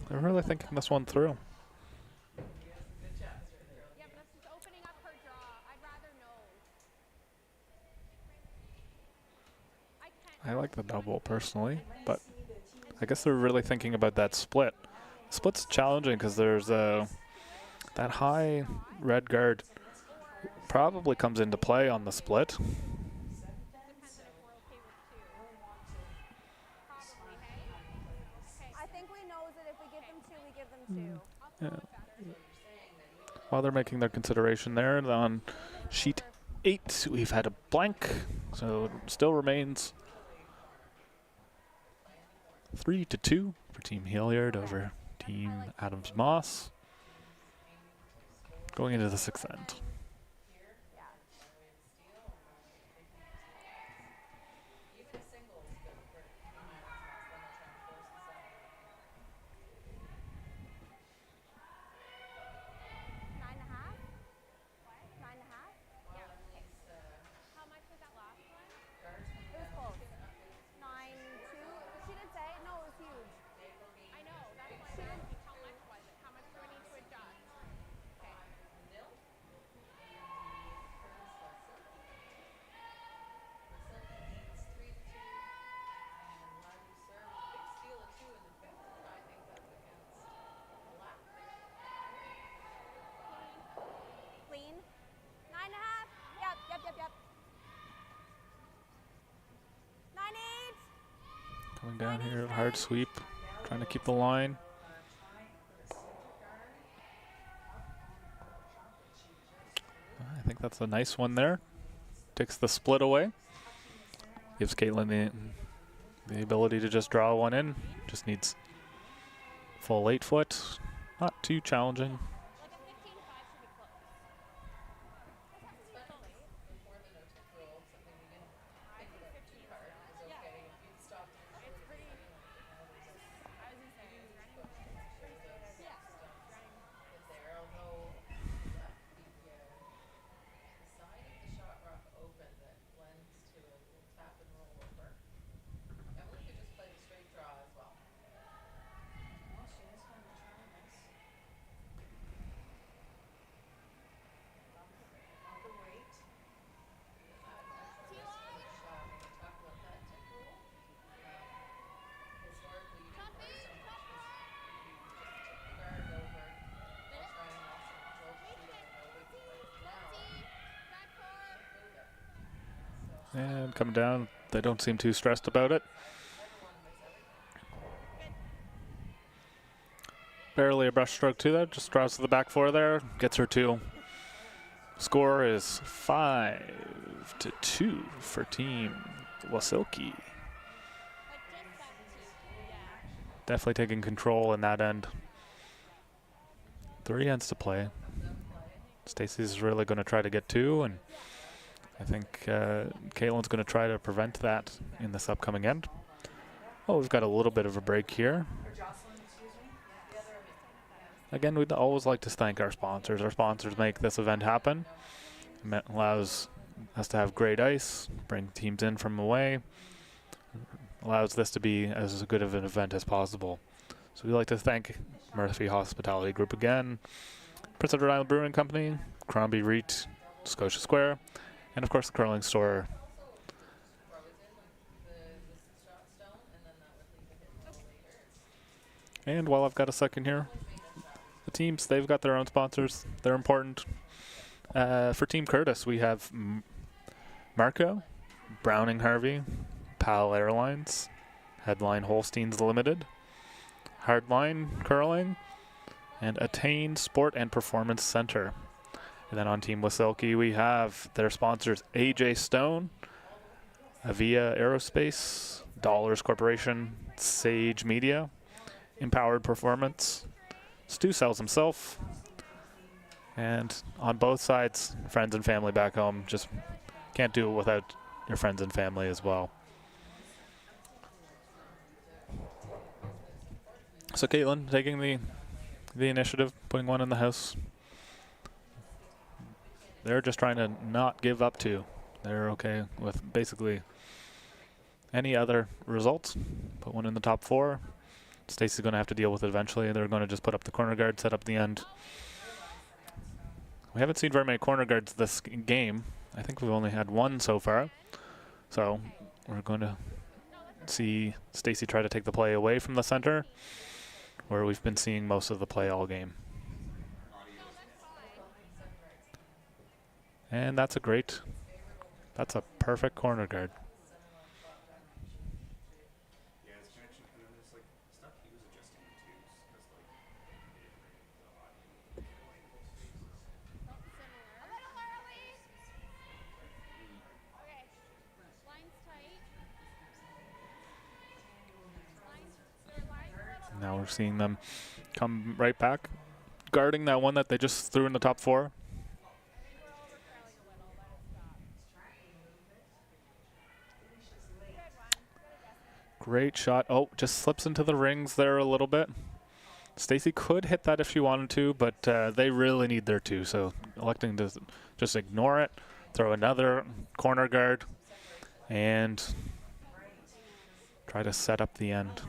A: They're really thinking this one through. I like the double personally, but I guess they're really thinking about that split. Split's challenging because there's that high red guard probably comes into play on the split. Yeah. While they're making their consideration there, on sheet 8 we've had a blank, so it still remains 3-2 for Team Hilliard over Team Adams-Moss going into the 6th end. Coming down here, hard sweep, trying to keep the line. I think that's a nice one there. Takes the split away. Gives Katelyn the ability to just draw one in. Just needs full 8 foot. Not too challenging. And coming down, they don't seem too stressed about it. Barely a brush stroke to that, just draws to the back 4 there, gets her 2. Score is 5-2 for Team Wasylkiw. Definitely taking control in that end. 3 ends to play. Stacie's really going to try to get 2, and I think Katelyn's going to try to prevent that in this upcoming end. Oh, we've got a little bit of a break here. Again, we'd always like to thank our sponsors. Our sponsors make this event happen. It allows us to have great ice, bring teams in from away, allows this to be as good of an event as possible. So we'd like to thank Murphy Hospitality Group again, Prince Edward Island Brewing Company, Crombie Reet, Scotia Square, and of course the curling store. And while I've got a second here, the teams, they've got their own sponsors. They're important. For Team Curtis, we have Marco, Browning Harvey, PAL Airlines, Headline Holsteins Limited, Hardline Curling, and Attain Sport and Performance Center. And then on Team Wasylkiw, we have their sponsors AJ Stone, Avia Aerospace, Dollars Corporation, Sage Media, Empowered Performance, Stu sells himself, and on both sides, friends and family back home. Just can't do it without your friends and family as well. So Katelyn taking the initiative, putting one in the house. They're just trying to not give up 2. They're okay with basically any other results. Put one in the top 4. Stacie's going to have to deal with it eventually. They're going to just put up the corner guard, set up the end. We haven't seen very many corner guards this game. I think we've only had 1 so far. So we're going to see Stacie try to take the play away from the center, where we've been seeing most of the play all game. And that's a perfect corner guard. Now we're seeing them come right back, guarding that one that they just threw in the top 4. Great shot. Oh, just slips into the rings there a little bit. Stacie could hit that if she wanted to, but they really need their 2, so electing to just ignore it, throw another corner guard, and try to set up the end.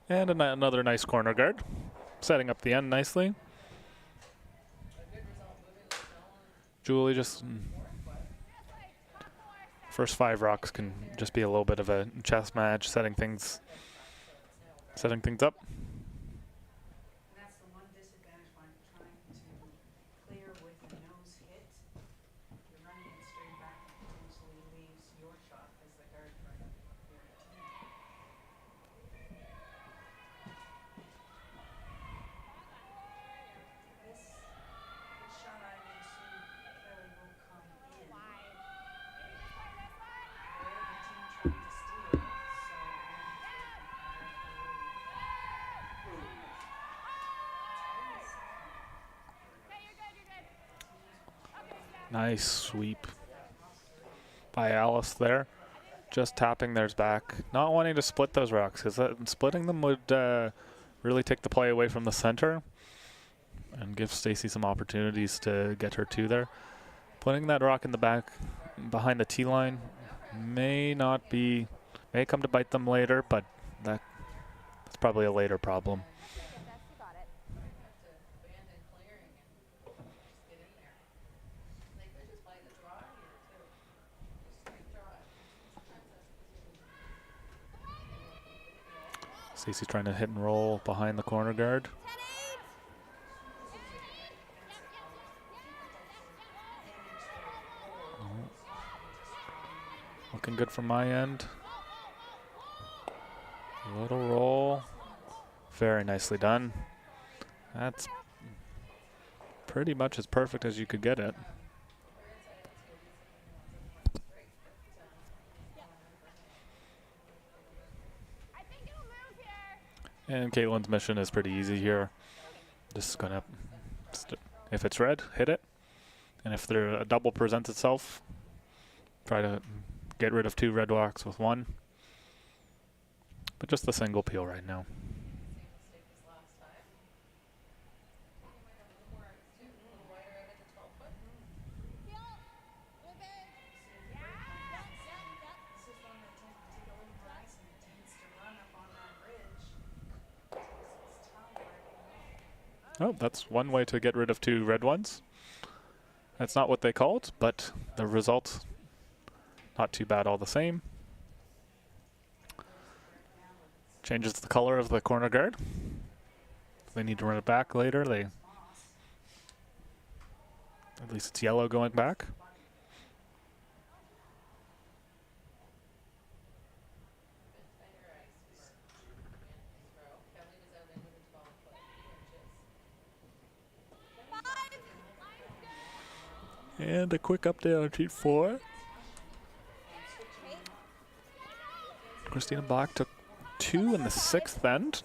A: And another nice corner guard, setting up the end nicely. Julie just first 5 rocks can just be a little bit of a chess match, setting things up.
C: That's the one disadvantage when trying to clear with a nose hit. You're running it straight back and potentially leaves your shot as the guard right up here. This shot I would assume Kelly will come in. Where the team tried to steal,
A: Nice sweep by Alice there. Just tapping theirs back. Not wanting to split those rocks, because splitting them would really take the play away from the center and give Stacie some opportunities to get her 2 there. Putting that rock in the back behind the tee line may come to bite them later, but that's probably a later problem. Stacie's trying to hit and roll behind the corner guard. Looking good from my end. Little roll. Very nicely done. That's pretty much as perfect as you could get it. And Katelyn's mission is pretty easy here. Just gonna, if it's red, hit it. And if a double presents itself, try to get rid of 2 red rocks with 1. But just the single peel right now. Oh, that's one way to get rid of 2 red ones. That's not what they called, but the result, not too bad all the same. Changes the color of the corner guard. If they need to run it back later, at least it's yellow going back. And a quick update on sheet 4. Christina Black took 2 in the 6th end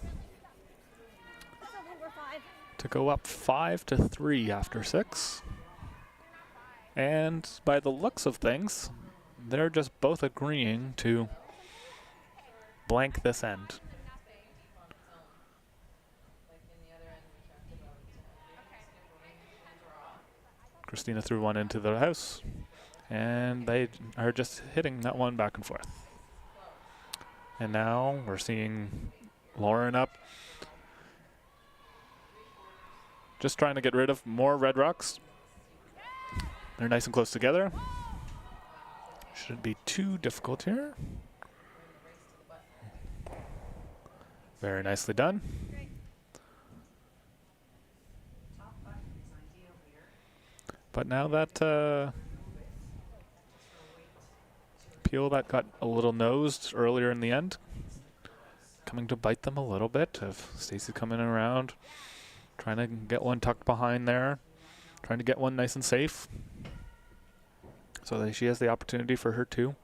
A: to go up 5-3 after 6. And by the looks of things, they're just both agreeing to blank this end. Christina threw one into the house, and they are just hitting that one back and forth. And now we're seeing Lauren up, just trying to get rid of more red rocks. They're nice and close together. Shouldn't be too difficult here. Very nicely done.
C: top button is ideal
A: But now that peel that got a little nosed earlier in the end, coming to bite them a little bit. Of Stacie coming around, trying to get one tucked behind there, trying to get one nice and safe, so that she has the opportunity for her too.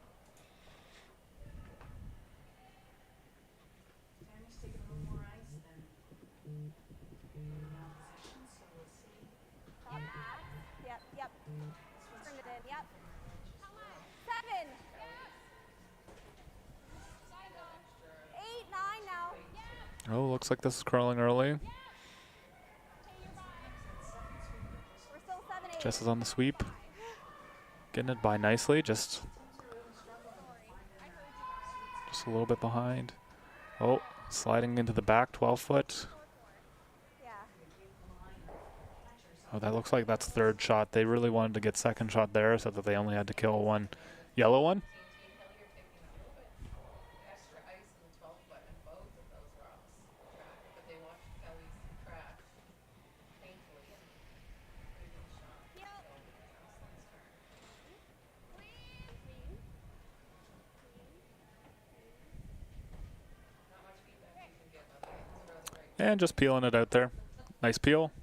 C: Tammy's taking a little more ice than now position, so we'll see.
B: Yep, yep. Bring it in, yep. 7. 8, 9 now.
A: Oh, looks like this is curling early.
B: We're still 7, 8.
A: Jess is on the sweep. Getting it by nicely, just a little bit behind. Oh, sliding into the back, 12-foot.
B: Yeah.
A: Oh, that looks like that's third shot. They really wanted to get second shot there so that they only had to kill one yellow one. And just peeling it out there. Nice peel.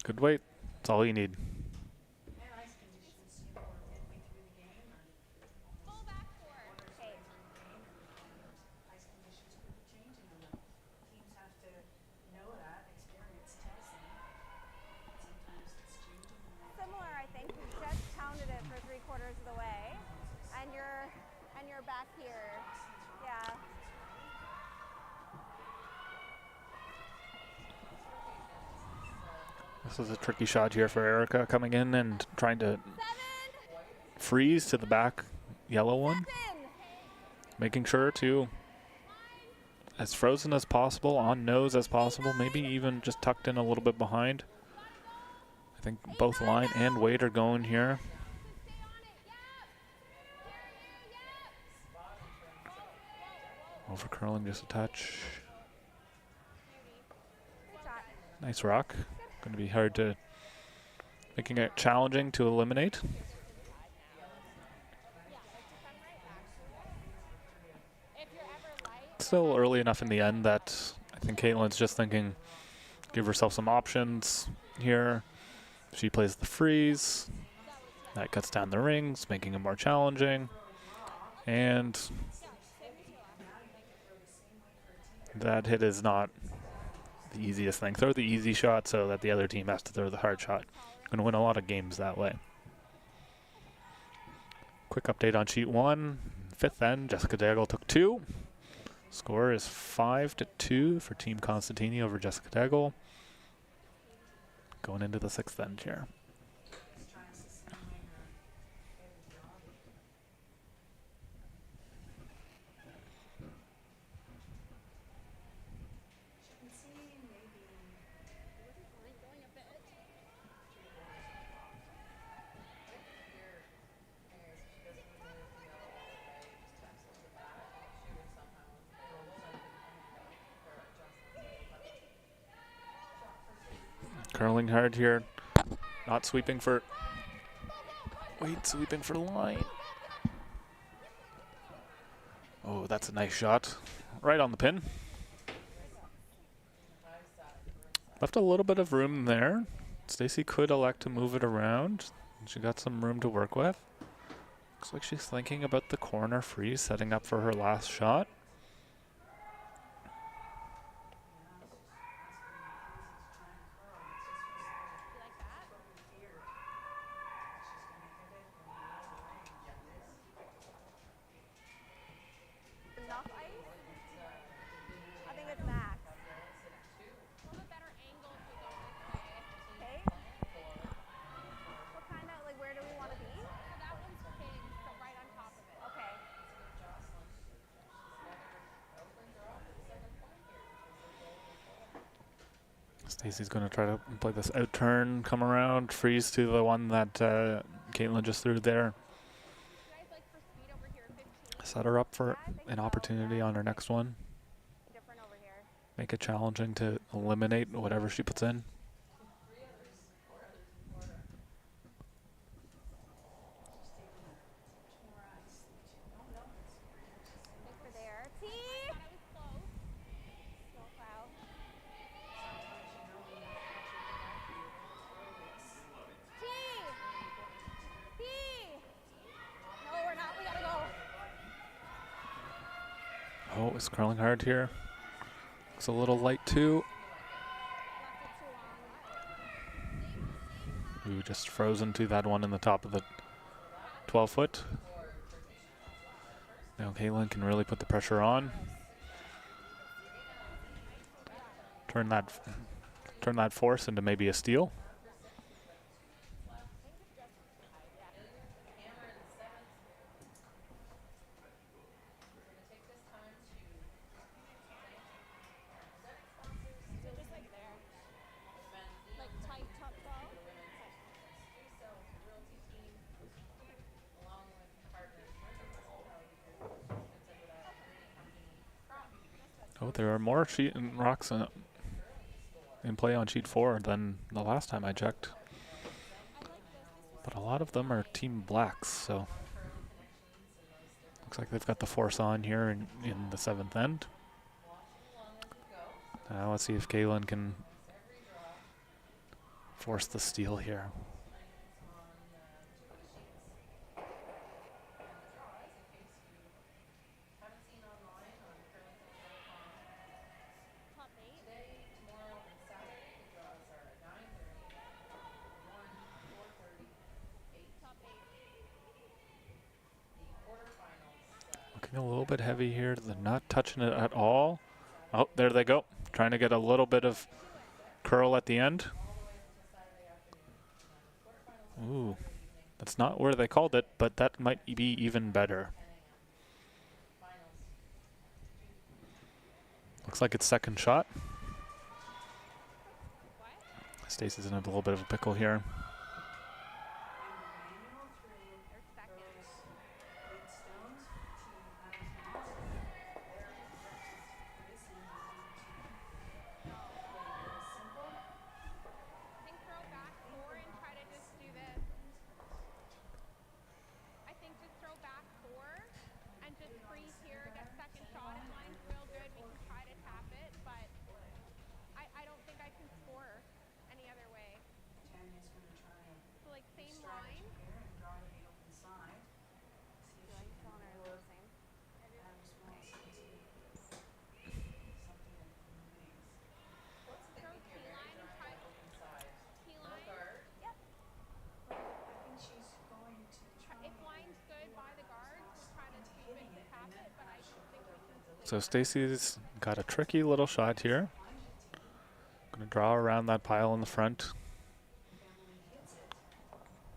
A: Good weight. That's all you need.
C: And ice conditions, you know, are midway through the game, or
B: Full back 4. Okay.
C: ice conditions could be changing, and the teams have to know that. Experience tells them. Sometimes it's changing.
B: Similar, I think. We just pounded it for 3/4 of the way, and you're back here. Yeah.
A: This is a tricky shot here for Erica, coming in and trying to
B: 7.
A: freeze to the back yellow one.
B: 7.
A: Making sure to as frozen as possible, on nose as possible, maybe even just tucked in a little bit behind. I think both line and weight are going here. Over curling just a touch.
B: Good shot.
A: Nice rock. Going to be hard to, making it challenging to eliminate. Still early enough in the end that I think Katelyn's just thinking, give herself some options here. She plays the freeze. That cuts down the rings, making it more challenging. And that hit is not the easiest thing. Throw the easy shot so that the other team has to throw the hard shot. Going to win a lot of games that way. Quick update on sheet 1. Fifth end, Jessica Daigle took 2. Score is 5-2 for Team Constantini over Jessica Daigle. Going into the sixth end here. Curling hard here. Not sweeping for... Wait, sweeping for the line. Oh, that's a nice shot. Right on the pin. Left a little bit of room there. Stacie could elect to move it around. She got some room to work with. Looks like she's thinking about the corner freeze, setting up for her last shot.
B: Enough ice? I think it's max. A little better angle if we go this way. Okay. What kind of, like, where do we want to be? So that one's pink, so right on top of it. Okay.
A: Stacie's going to try to play this out turn, come around, freeze to the one that Katelyn just threw there. Set her up for an opportunity on her next one.
B: Different over here.
A: Make it challenging to eliminate whatever she puts in. Oh, it's curling hard here. It's a little light too. Ooh, just frozen to that one in the top of the 12-foot. Now Katelyn can really put the pressure on. Turn that force into maybe a steal. Oh, there are more sheet and rocks in play on sheet 4 than the last time I checked. But a lot of them are team blacks, so looks like they've got the force on here in the 7th end. Now let's see if Katelyn can force the steal here. Looking a little bit heavy here. They're not touching it at all. Oh, there they go. Trying to get a little bit of curl at the end. Ooh, that's not where they called it, but that might be even better. Looks like it's second shot. Stacie's in a little bit of a pickle here. So Stacie's got a tricky little shot here. Gonna draw around that pile in the front.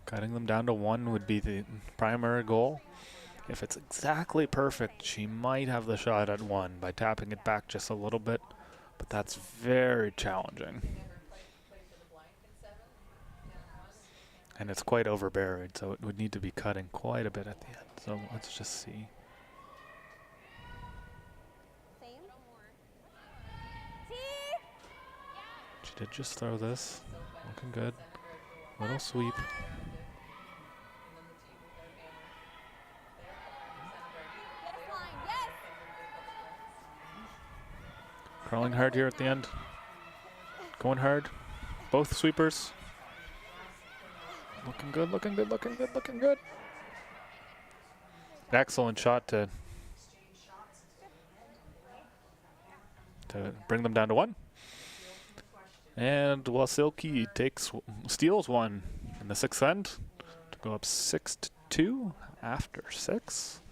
A: Cutting them down to 1 would be the primary goal. If it's exactly perfect, she might have the shot at 1 by tapping it back just a little bit, but that's very challenging. And it's quite overburied, so it would need to be cutting quite a bit at the end. So let's just see. She did just throw this. Looking good. Little sweep. Curling hard here at the end. Going hard. Both sweepers. Looking good, looking good, looking good, looking good. Excellent shot to bring them down to 1. And Wasylkiw steals 1 in the 6th end to go up 6-2 after 6.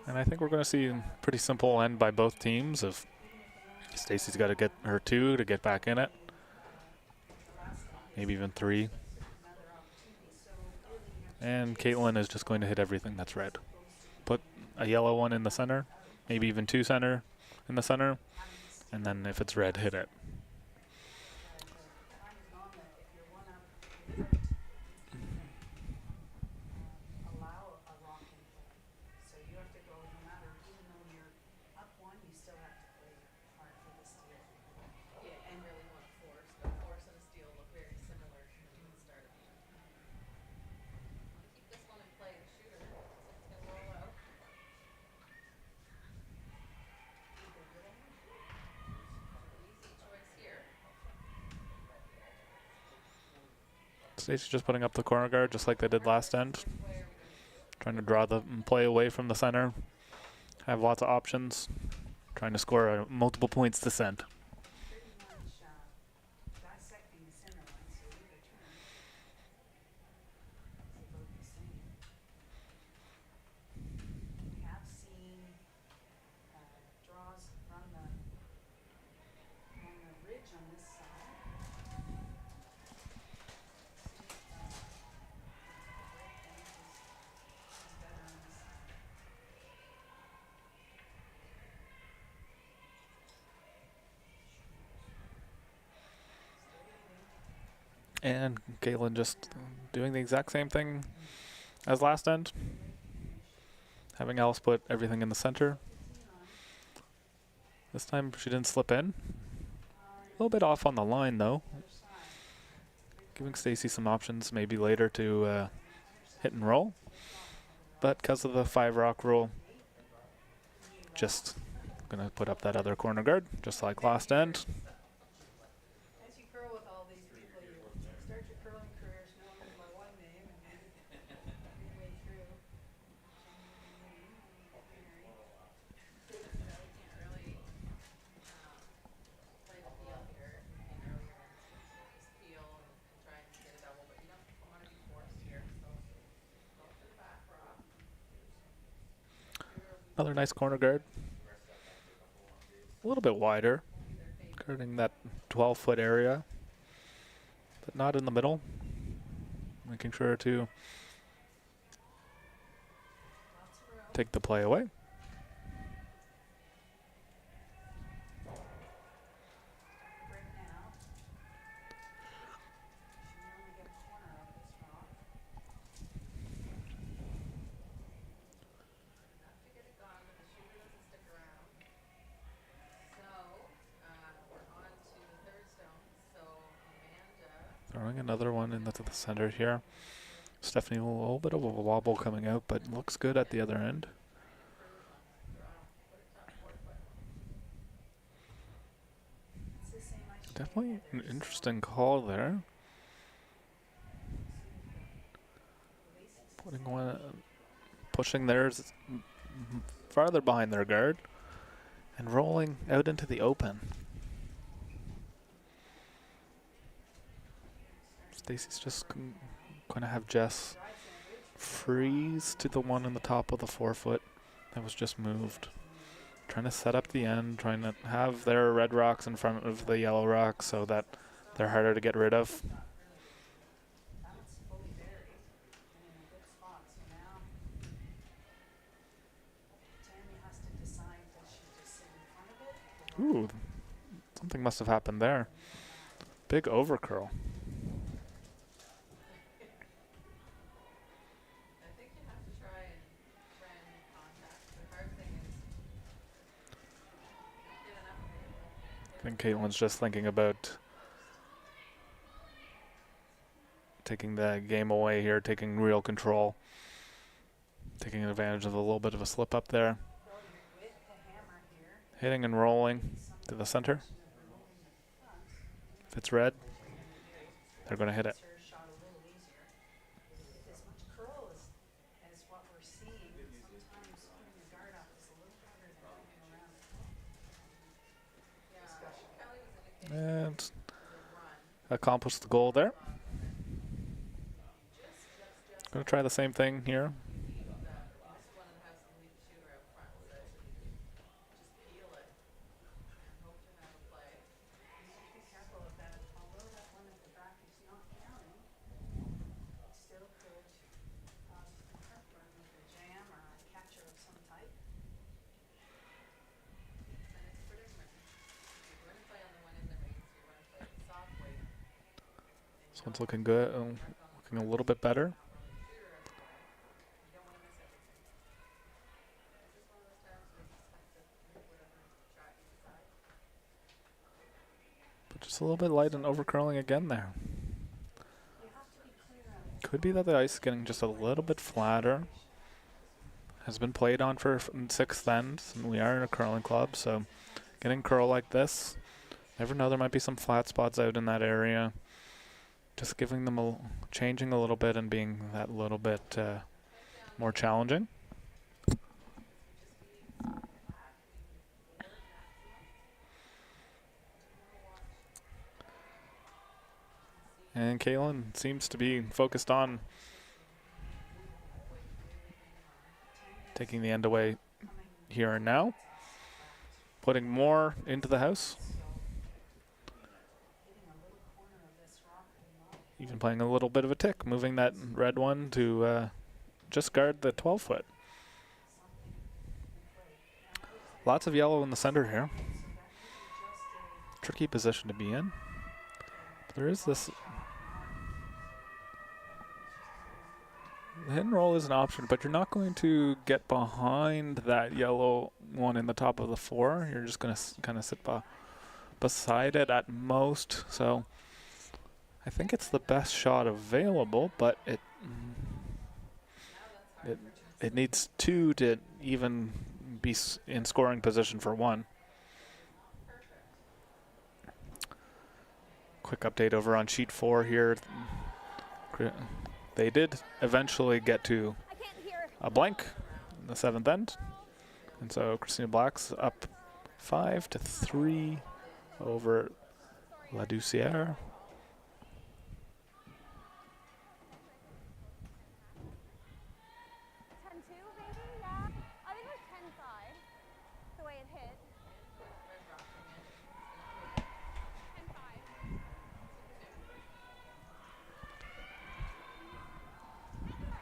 A: And I think we're going to see a pretty simple end by both teams. If Stacie's got to get her 2 to get back in it, maybe even 3. And Katelyn is just going to hit everything that's red. Put a yellow one in the center, maybe even 2 center in the center, and then if it's red, hit it.
C: Allow a rock in play. So you have to go, no matter, even though you're up 1, you still have to play hard for the steal.
D: Yeah, and really want force, but force and steal look very similar from the start of the game. Want to keep this one in play, the shooter, so it's going to roll out. Easy choice here.
A: Stacie just putting up the corner guard just like they did last end. Trying to draw the play away from the center. Have lots of options. Trying to score multiple points this end.
C: Pretty much dissecting the center line, so you get a turn. It's about the same. We have seen draws from the ridge on this side.
A: And Katelyn just doing the exact same thing as last end. Having Alice put everything in the center. This time she didn't slip in. A little bit off on the line though. Giving Stacie some options maybe later to hit and roll. But because of the 5 rock rule, just gonna put up that other corner guard, just like last end.
C: As you curl with all these people, you start your curling careers knowing them by one name and then midway through.
D: So we can't really play the feel here. And earlier just feel and try and get a double, but you don't want to be forced here. So go to the back rock.
A: Another nice corner guard. A little bit wider, guarding that 12-foot area, but not in the middle. Making sure to take the play away.
C: Break now. She only get a corner of this rock.
D: Enough to get it gone, but the shooter doesn't stick around. So we're on to the 3rd stone. So Amanda.
A: Throwing another one into the center here. Stephanie, a little bit of a wobble coming out, but looks good at the other end.
C: It's the same I should
A: Definitely an interesting call there. Putting one, pushing theirs farther behind their guard and rolling out into the open. Stacie's just going to have Jess freeze to the one in the top of the 4-foot that was just moved. Trying to set up the end, trying to have their red rocks in front of the yellow rocks so that they're harder to get rid of.
C: That's fully buried and in a good spot. So now Tammy has to decide, does she just sit in front of it?
A: Ooh, something must have happened there. Big overcurl.
D: I think you have to try and make contact. The hard thing is get enough of it.
A: I think Katelyn's just thinking about taking the game away here, taking real control, taking advantage of a little bit of a slip up there,
C: With the hammer here,
A: hitting and rolling to the center. If it's red, they're going to hit it.
C: her shot a little easier. With as much curl as what we're seeing, sometimes putting the guard up is a little harder than moving around.
D: Yeah, Kelly was indicating
A: And
D: the run.
A: accomplished the goal there.
D: Just
A: Going to try the same thing here.
D: this one and has to leave the shooter out front.
A: This one's looking good, looking a little bit better. But just a little bit light and over curling again there. Could be that the ice is getting just a little bit flatter. Has been played on for 6th end, and we are in a curling club, so getting curl like this, never know, there might be some flat spots out in that area. Just giving them changing a little bit and being that little bit more challenging. And Katelyn seems to be focused on taking the end away here and now, putting more into the house. Even playing a little bit of a tick, moving that red one to just guard the 12-foot. Lots of yellow in the center here. Tricky position to be in. But there is this. The hit and roll is an option, but you're not going to get behind that yellow one in the top of the 4. You're just going to kind of sit beside it at most. So I think it's the best shot available, but it needs 2 to even be in scoring position for 1. Quick update over on sheet 4 here. They did eventually get to a blank in the 7th end. And so Christina Black's up 5-3 over La Doucière.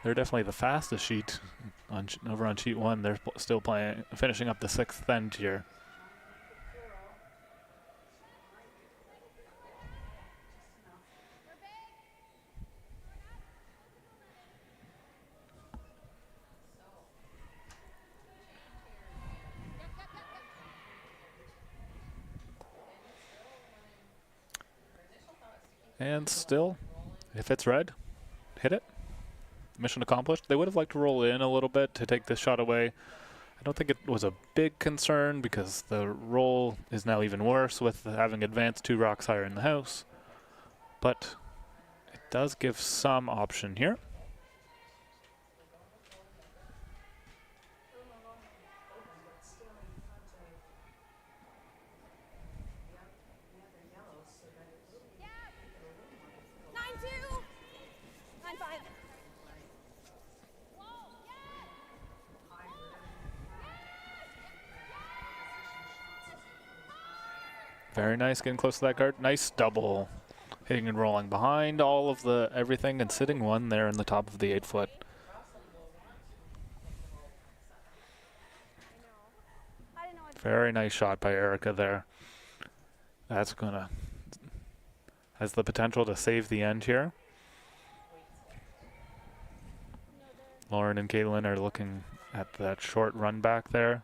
A: They're definitely the fastest sheet over on sheet 1. They're still finishing up the 6th end here. And still, if it's red, hit it. Mission accomplished. They would have liked to roll in a little bit to take this shot away. I don't think it was a big concern because the roll is now even worse with having advanced 2 rocks higher in the house. But it does give some option here. Very nice, getting close to that guard. Nice double, hitting and rolling behind all of the everything and sitting 1 there in the top of the 8-foot. Very nice shot by Erica there. That's has the potential to save the end here. Lauren and Katelyn are looking at that short run back there.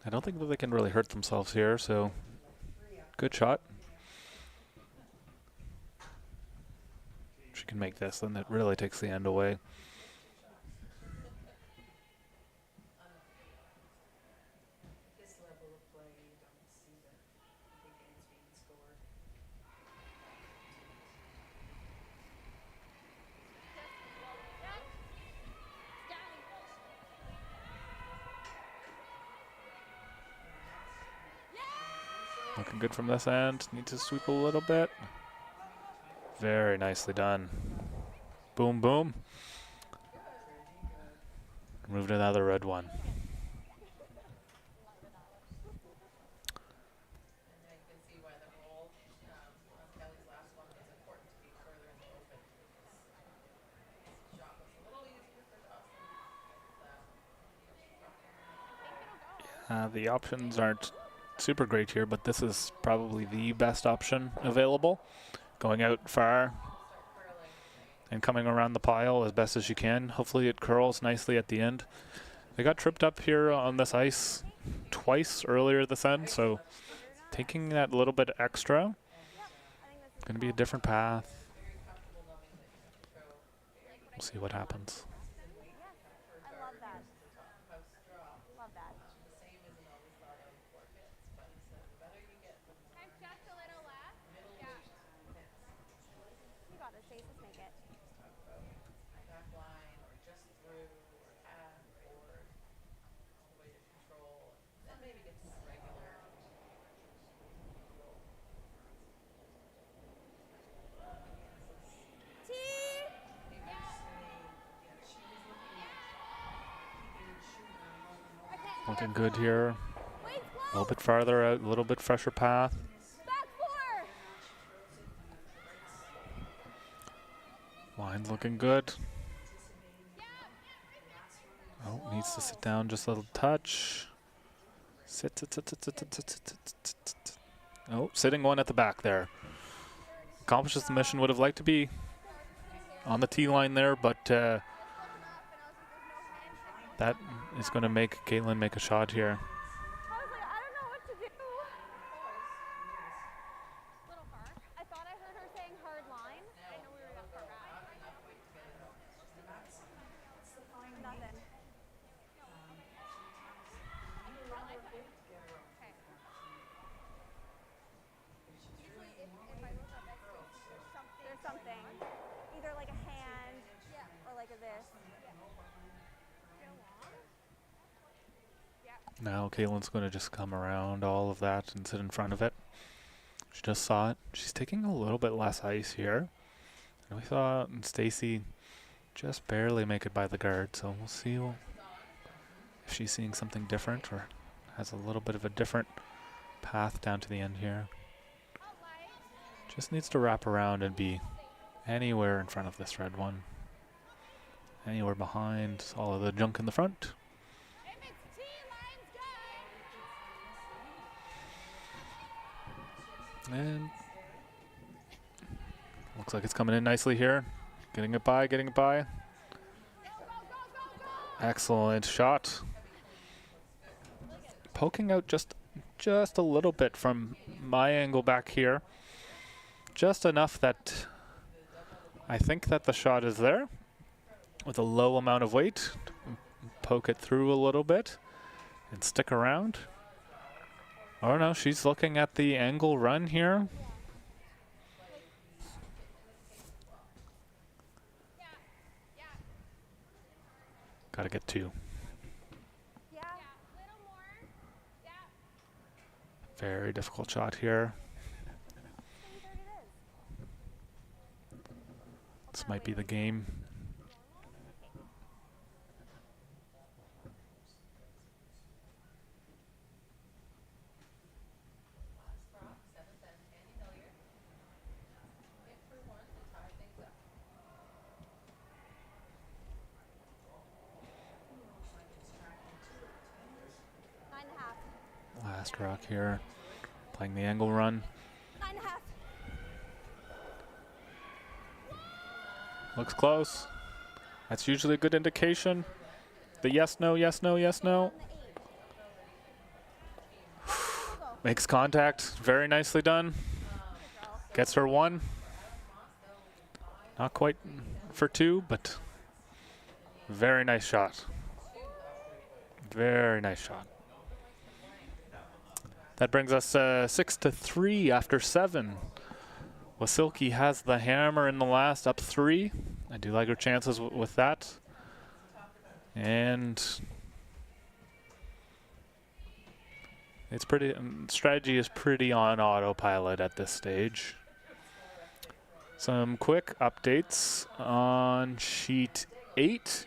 A: I don't think that they can really hurt themselves here, so good shot. She can make this, then it really takes the end away. Looking good from this end. Need to sweep a little bit. Very nicely done. Boom, boom. Moved another red one. The options aren't super great here, but this is probably the best option available. Going out far and coming around the pile as best as you can. Hopefully it curls nicely at the end. They got tripped up here on this ice twice earlier this end, so taking that little bit extra, going to be a different path. We'll see what happens.
B: I love that. Love that. Just a little left. Yeah. You got it, Stacie. Just make it.
D: Back line or just through or half or the way to control. Then maybe get to that regular.
B: T.
A: Looking good here.
B: Wait,
A: A little bit farther out, a little bit fresher path.
B: back four.
A: Line's looking good. Oh, needs to sit down just a little touch. Sit. Oh, sitting one at the back there. Accomplishes the mission. Would have liked to be on the T line there, but that is going to make Katelyn make a shot here.
B: I was like, I don't know what to do. Little far. I thought I heard her saying hard line. I didn't know we were that far back. Nothing. Okay. Usually if I look up there's something. Either like a hand or like a this.
A: Now Katelyn's going to just come around all of that and sit in front of it. She just saw it. She's taking a little bit less ice here. And we saw Stacie just barely make it by the guard, so we'll see if she's seeing something different or has a little bit of a different path down to the end here. Just needs to wrap around and be anywhere in front of this red one. Anywhere behind all of the junk in the front. And looks like it's coming in nicely here. Getting it by. Excellent shot. Poking out just a little bit from my angle back here. Just enough that I think that the shot is there with a low amount of weight. Poke it through a little bit and stick around. Oh no, she's looking at the angle run here. Gotta get two.
B: Yeah. Little more. Yeah.
A: Very difficult shot here. This might be the game. Last rock here, playing the angle run.
B: 9.5.
A: Looks close. That's usually a good indication. The yes, no, yes, no, yes, no. Makes contact. Very nicely done. Gets her one. Not quite for two, but very nice shot. Very nice shot. That brings us 6-3 after 7. Wasylkiw has the hammer in the last, up 3. I do like her chances with that. And it's pretty, strategy is pretty on autopilot at this stage. Some quick updates on sheet 8.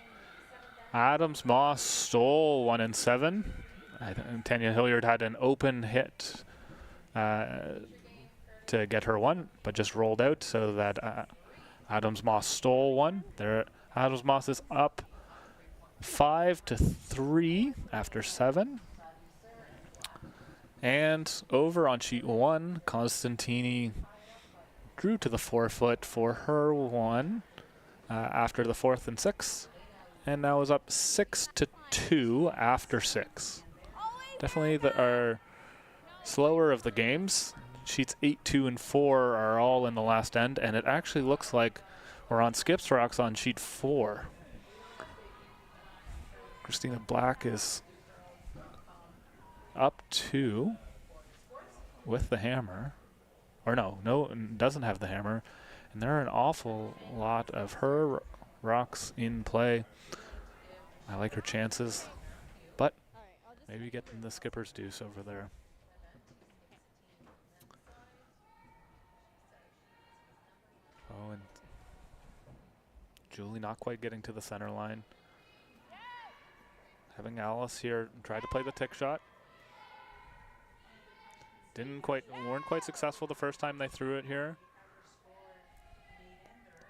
A: Adams Moss stole 1 and 7. Tanya Hilliard had an open hit to get her one, but just rolled out so that Adams Moss stole one. There, Adams Moss is up 5-3 after 7. And over on sheet 1, Constantini drew to the 4-foot for her 1 after the 4th and 6, and now is up 6-2 after 6. Definitely our slower of the games. Sheets 8, 2, and 4 are all in the last end, and it actually looks like we're on skips rocks on sheet 4. Christina Black is up 2 with the hammer. Or no, doesn't have the hammer. And there are an awful lot of her rocks in play. I like her chances, but maybe getting the skipper's deuce over there. Oh, and Julie not quite getting to the center line. Having Alice here try to play the tick shot. Weren't quite successful the first time they threw it here.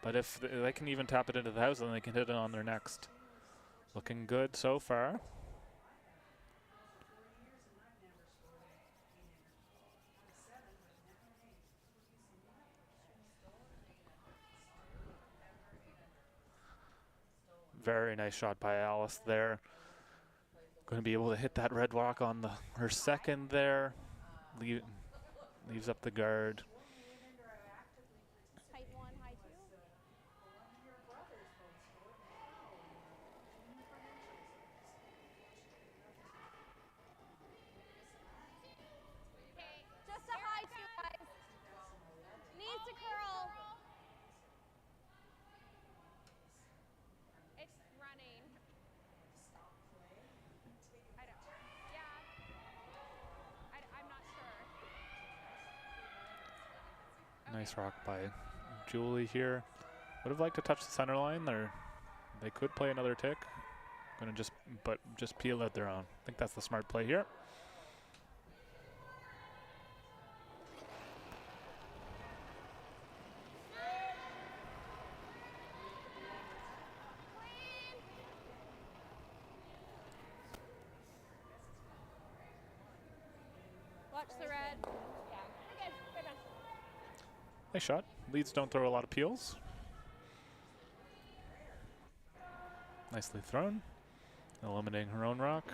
A: But if they can even tap it into the house, then they can hit it on their next. Looking good so far. Very nice shot by Alice there. Going to be able to hit that red rock on her second there. Leaves up the guard.
B: Height 1, high 2. Okay, just a high 2, guys. Needs to curl. It's running. I don't. Yeah. I'm not sure.
A: Nice rock by Julie here. Would have liked to touch the center line there. They could play another tick. Gonna just peel at their own. I think that's the smart play here.
B: Watch the red. Yeah. Okay, good one.
A: Nice shot. Leads don't throw a lot of peels. Nicely thrown. Eliminating her own rock.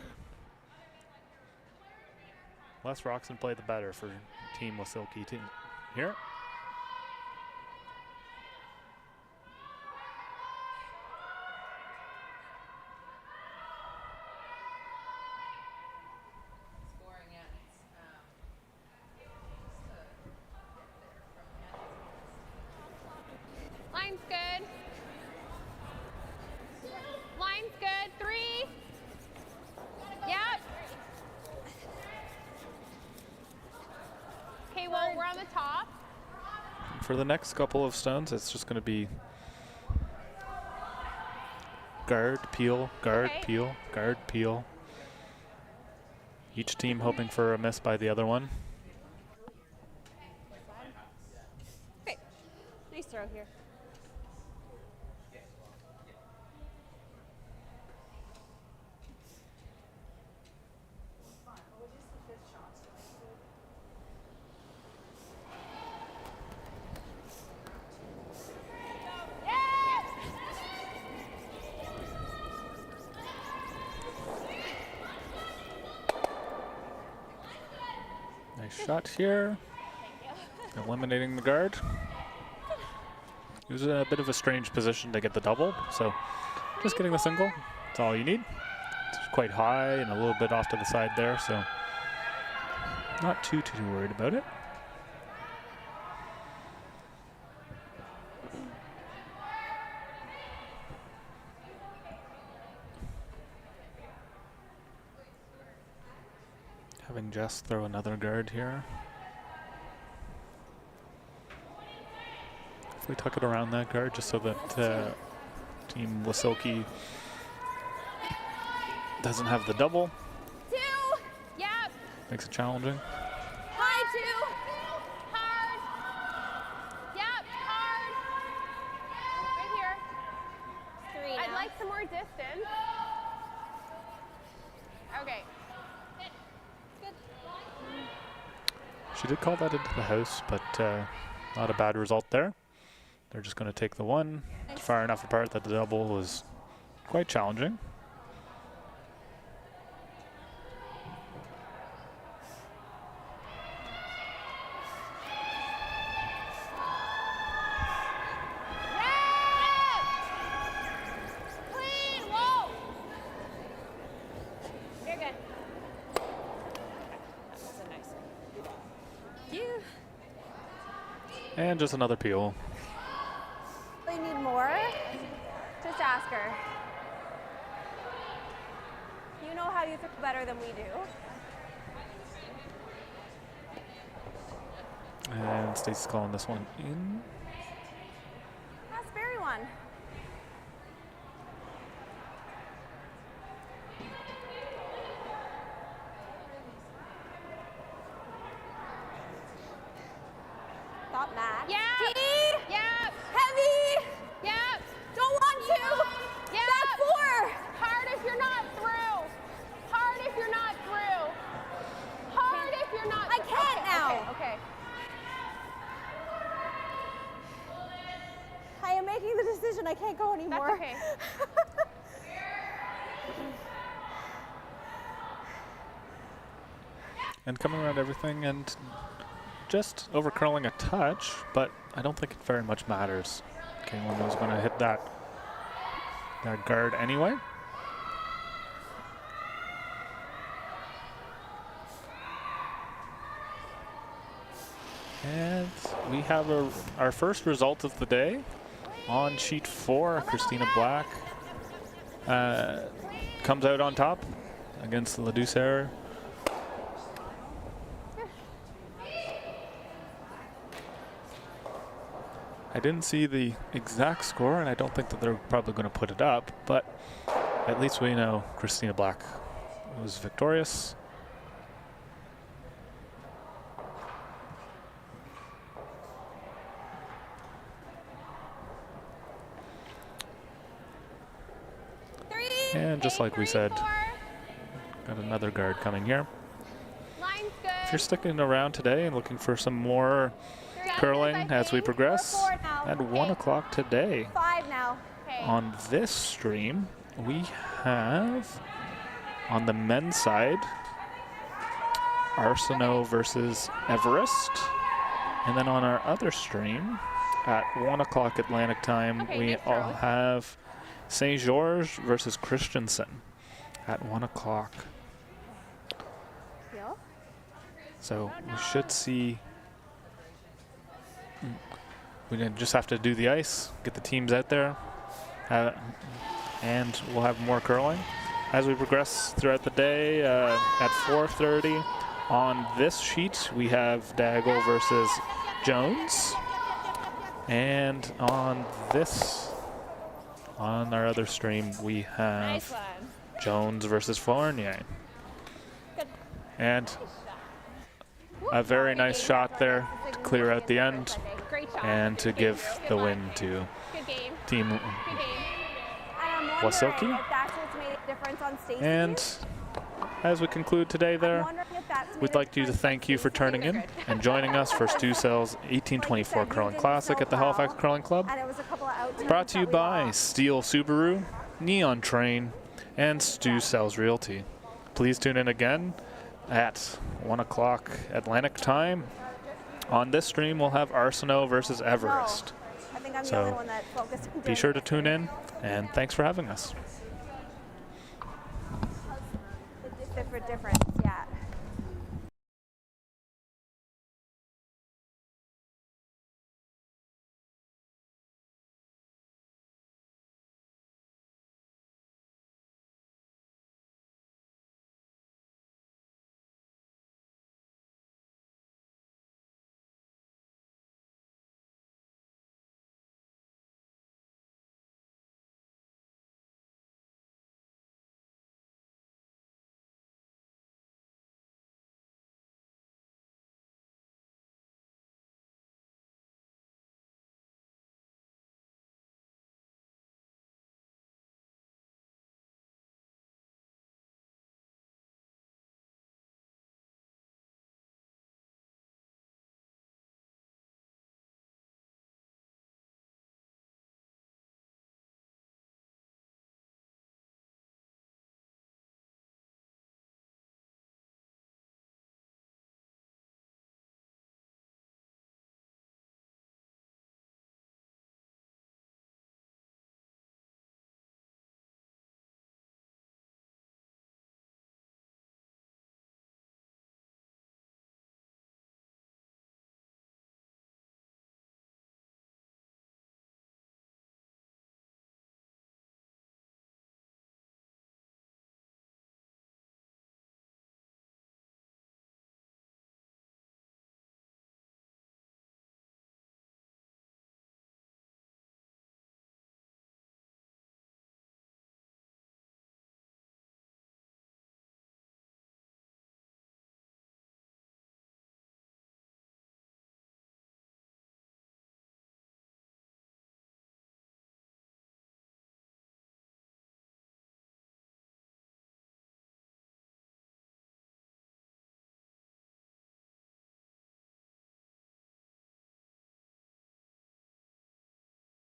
A: Less rocks in play, the better for Team Wasylkiw here.
D: Scoring at
B: Line's good. Line's good. 3. Yep. Okay, well, we're on the top.
A: For the next couple of stones, it's just going to be guard, peel, guard,
B: Okay.
A: peel, guard, peel. Each team hoping for a miss by the other one.
B: Okay. Nice throw here.
A: Nice shot here. Eliminating the guard. It was a bit of a strange position to get the double, so just getting the single, that's all you need. It's quite high and a little bit off to the side there, so not too worried about it. Having Jess throw another guard here. If we tuck it around that guard just so that Team Wasylkiw doesn't have the double.
B: 2. Yep.
A: Makes it challenging.
B: High 2. Hard. Yep. Hard. Right here. 3 I'd like some more distance. Okay. Good.
A: She did call that into the house, but not a bad result there. They're just going to take the one. It's far enough apart that the double was quite challenging. And just another peel.
B: They need more. Just ask her. You know how you throw better than we do.
A: And Stacey's calling this one in.
B: That's very one. Stop, Matt.
E: Yeah.
B: T.
E: Yep.
B: Heavy.
E: Yep.
B: Don't want to.
E: Yep.
B: That's 4.
E: Hard if you're not through. Hard if you're not through. Hard if you're not.
B: I can't
E: okay,
B: now.
E: Okay.
B: I am making the decision. I can't go anymore.
E: That's okay.
A: And coming around everything and just over curling a touch, but I don't think it very much matters. Katelyn was going to hit that guard anyway. And we have our first result of the day on sheet 4. Christina Black comes out on top against the Ladouceur. I didn't see the exact score, and I don't think that they're probably going to put it up, but at least we know Christina Black was victorious. And just like we said, got another guard coming here.
E: Line's good.
A: If you're sticking around today and looking for some more curling as we progress, at 1 o'clock today
B: 5 now.
E: Okay.
A: on this stream, we have on the men's side Arsenault versus Everest. And then on our other stream at 1 o'clock Atlantic time,
E: Okay,
A: we
E: nice
A: all
E: throws.
A: have St. George versus Christensen at 1 o'clock.
B: Heel.
A: So we should see. We just have to do the ice, get the teams out there, and we'll have more curling as we progress throughout the day. At 4:30 on this sheet, we have Daigle versus Jones, and on our other stream, we have
E: Nice one.
A: Jones versus Fournier.
B: Good.
A: And a very nice shot there to clear out the end
E: Great job.
A: and to give the win to
E: Good game.
A: Team
E: Good game.
B: And I'm
A: Wasylkiw.
B: wondering if that's what's made a difference on Stacie.
A: And as we conclude today there,
B: I'm wondering if that's
A: we'd
B: made a
A: like to
B: difference
A: thank you for
B: on
A: turning in and joining us for Stu Cell's 1824 Curling Classic at the Halifax Curling Club.
B: And it was a couple of out
A: Brought to you
B: turns that we
A: by
B: lost.
A: Steel Subaru, Neon Train, and Stu Cell's Realty. Please tune in again at 1 o'clock Atlantic time. On this stream, we'll have Arsenault versus Everest.
B: I think I'm the
A: So,
B: only one that focused on
A: Be
B: doing
A: sure to
B: it.
A: tune in, and thanks for having us.
B: The different.